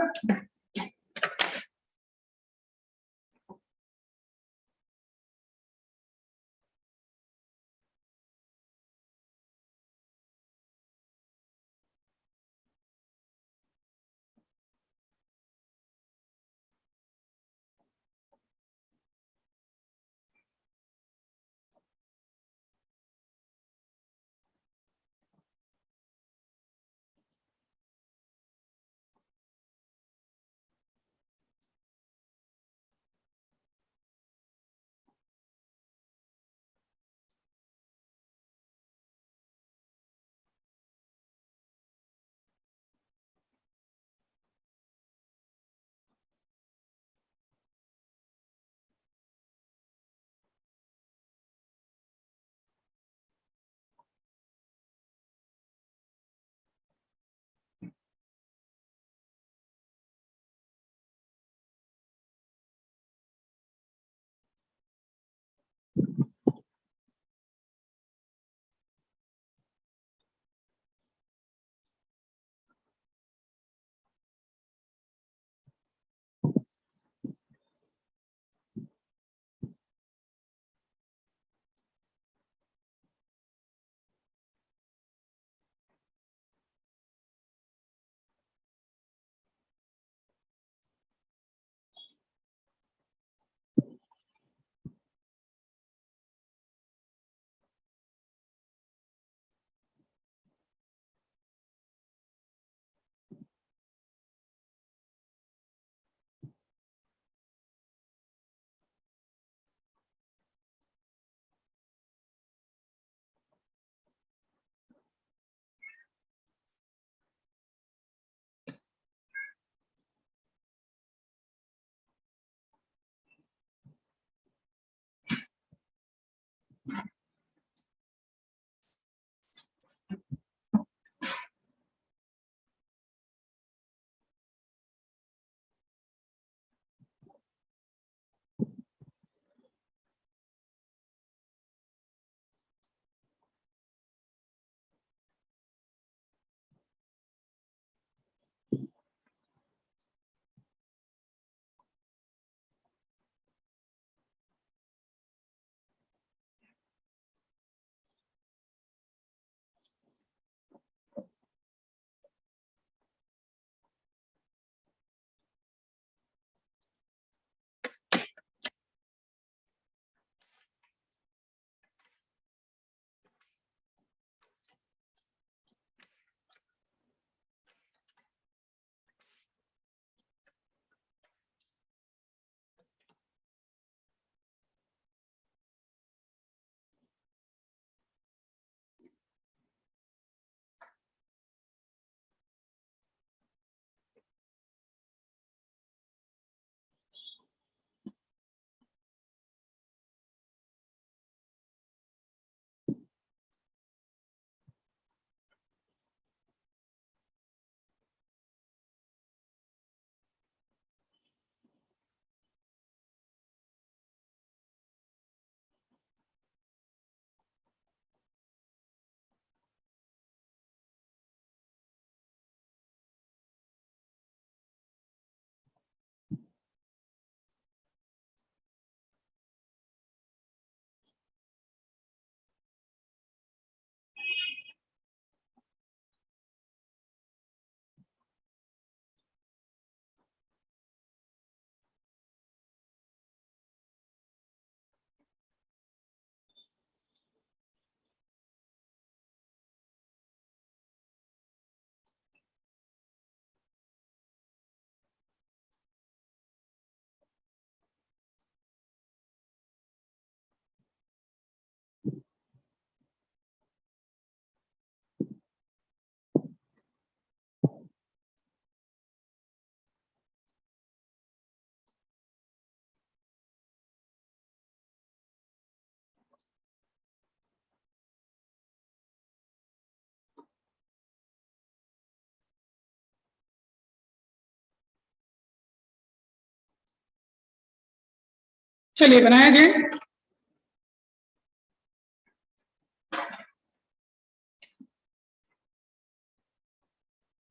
चलिए बनाया जाए।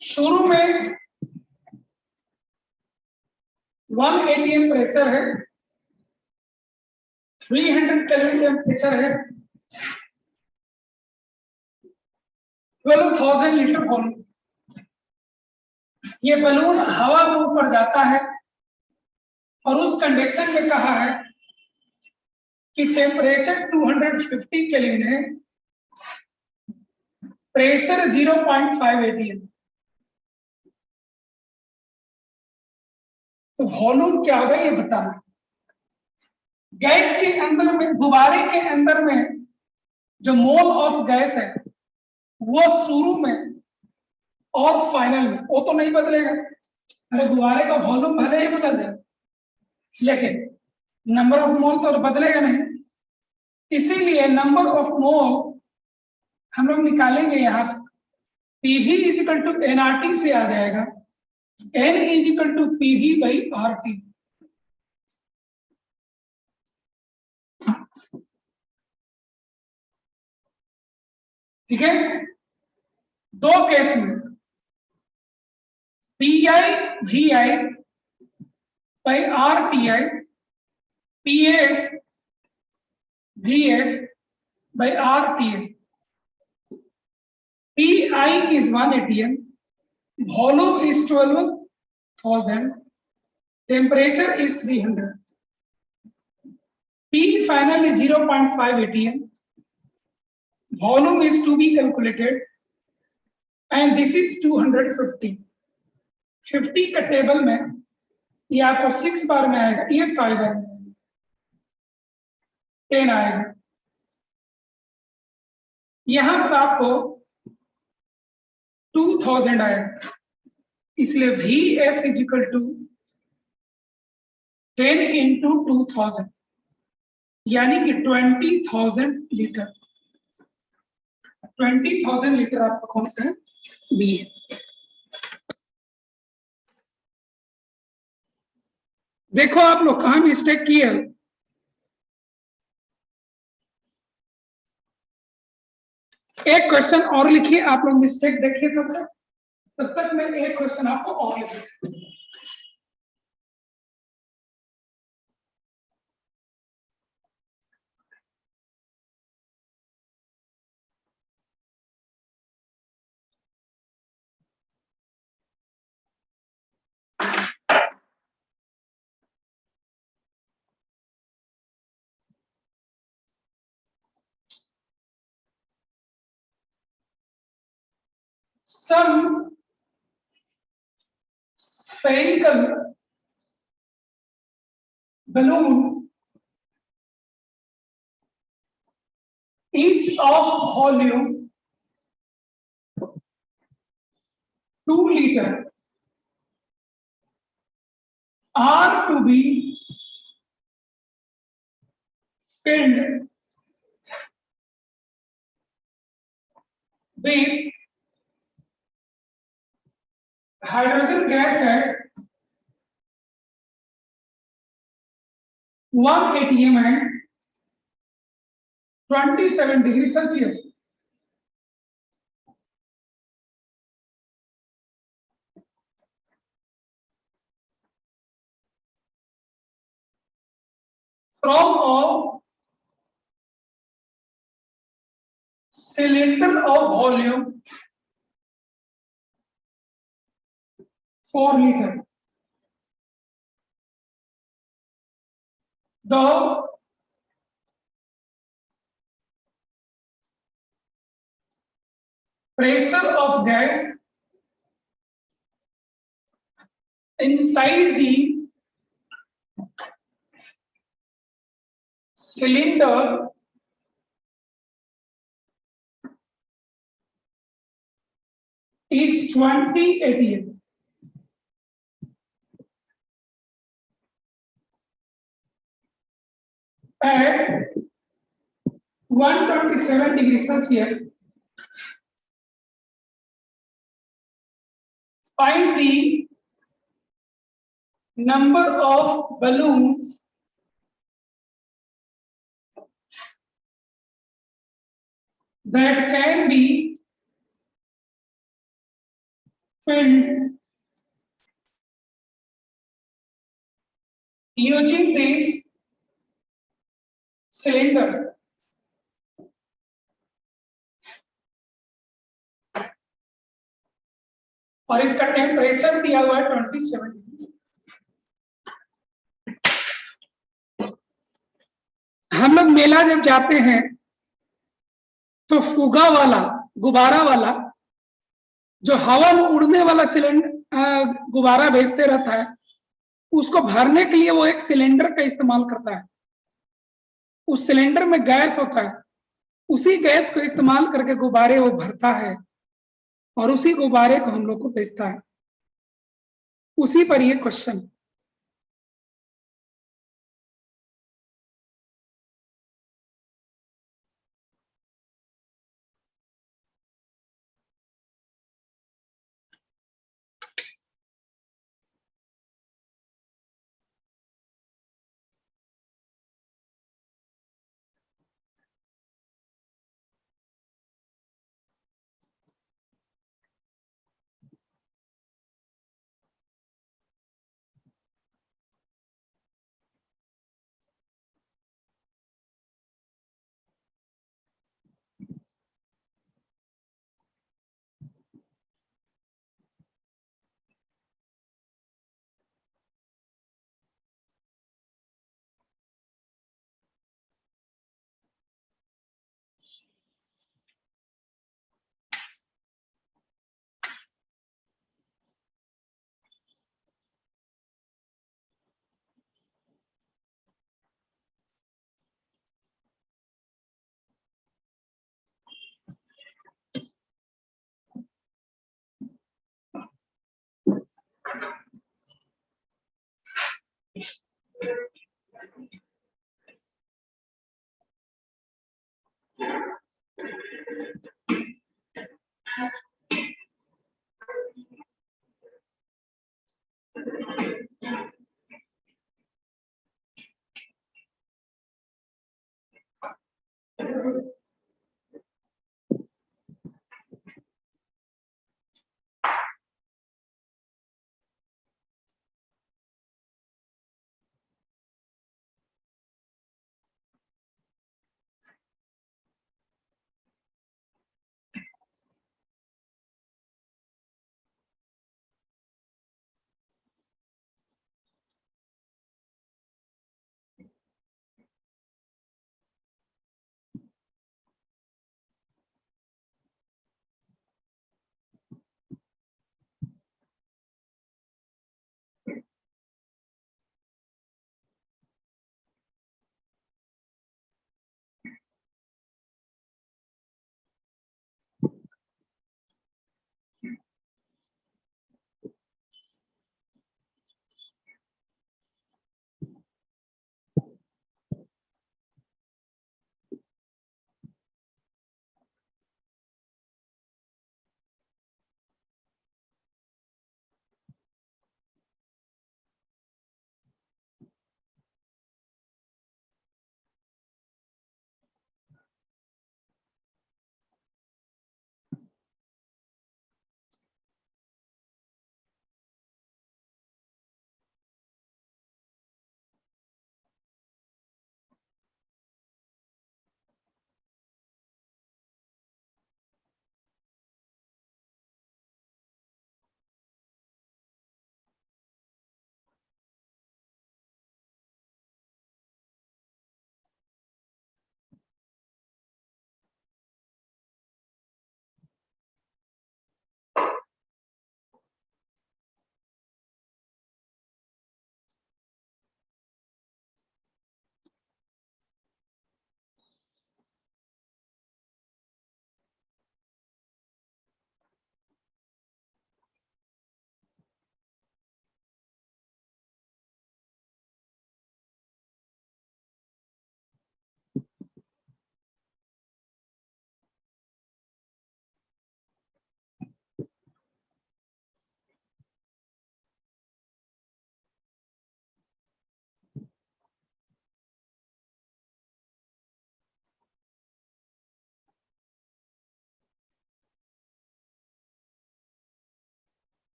शुरू में 1 atm pressure है, 300 kelvin temperature है, 12,000 लीटर वॉल्यूम। ये बलून हवा के ऊपर जाता है और उस कंडीशन में कहा है कि टेम्परेचर 250 केल्विन है, प्रेशर 0.5 atm। तो वॉल्यूम क्या होगा ये बताना। गैस के अंदर में, गुब्बारे के अंदर में जो मोल ऑफ गैस है वो शुरू में और फाइनल में वो तो नहीं बदलेगा। अरे गुब्बारे का वॉल्यूम भले ही बदल जाए लेकिन नंबर ऑफ मोल तो बदलेगा नहीं। इसीलिए नंबर ऑफ मोल हम लोग निकालेंगे यहां से। PV is equal to NRT से आ जाएगा, N is equal to PV by RT. ठीक है, दो केस में P I V I by R T I, P F V F by R T I. P I is 1 atm, volume is 12,000, temperature is 300, P final is 0.5 atm, volume is to be calculated and this is 250। 50 का table में ये आपको 6 बार में आएगा, ये 5 बार में 10 आएगा। यहां पर आपको 2000 आएगा, इसलिए VF is equal to 10 into 2000 यानी कि 20,000 लीटर। 20,000 लीटर आपका कौन सा है, बी है। देखो आप लोग कहां मिस्टेक किए हो। एक क्वेश्चन और लिखिए, आप लोग मिस्टेक देखिए तब तक मैं एक क्वेश्चन आपको और लिखूं। Some spherical balloon, each of volume 2 liter, are to be filled with hydrogen gas at 1 atm and 27 degrees Celsius। From a cylinder of volume 4 liter, the pressure of gas inside the cylinder is 20 atm at 127 degrees Celsius. Find the number of balloons that can be filled using this cylinder और इसका temperature दिया हुआ है 27 degree. हम लोग मेला जब जाते हैं तो फुगा वाला, गुब्बारा वाला, जो हवा में उड़ने वाला सिलेंडर गुब्बारा भेजते रहता है, उसको भरने के लिए वो एक सिलेंडर का इस्तेमाल करता है। उस सिलेंडर में गैस होता है, उसी गैस को इस्तेमाल करके गुब्बारे वो भरता है और उसी गुब्बारे को हम लोग को भेजता है। उसी पर ये क्वेश्चन।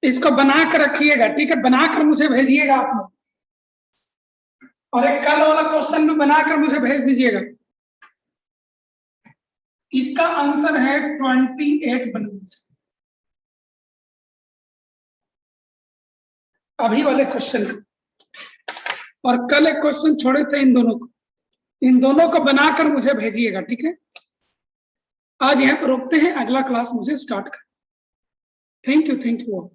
इसको बना कर रखिएगा, ठीक है, बनाकर मुझे भेजिएगा आप लोग, और एक कल वाला क्वेश्चन भी बनाकर मुझे भेज दीजिएगा। इसका आंसर है 28 बलून्स, अभी वाले क्वेश्चन का। और कल एक क्वेश्चन छोड़े थे इन दोनों को बनाकर मुझे भेजिएगा, ठीक है। आज यहाँ पर रोकते हैं, अगला क्लास मुझे स्टार्ट कर। Thank you all.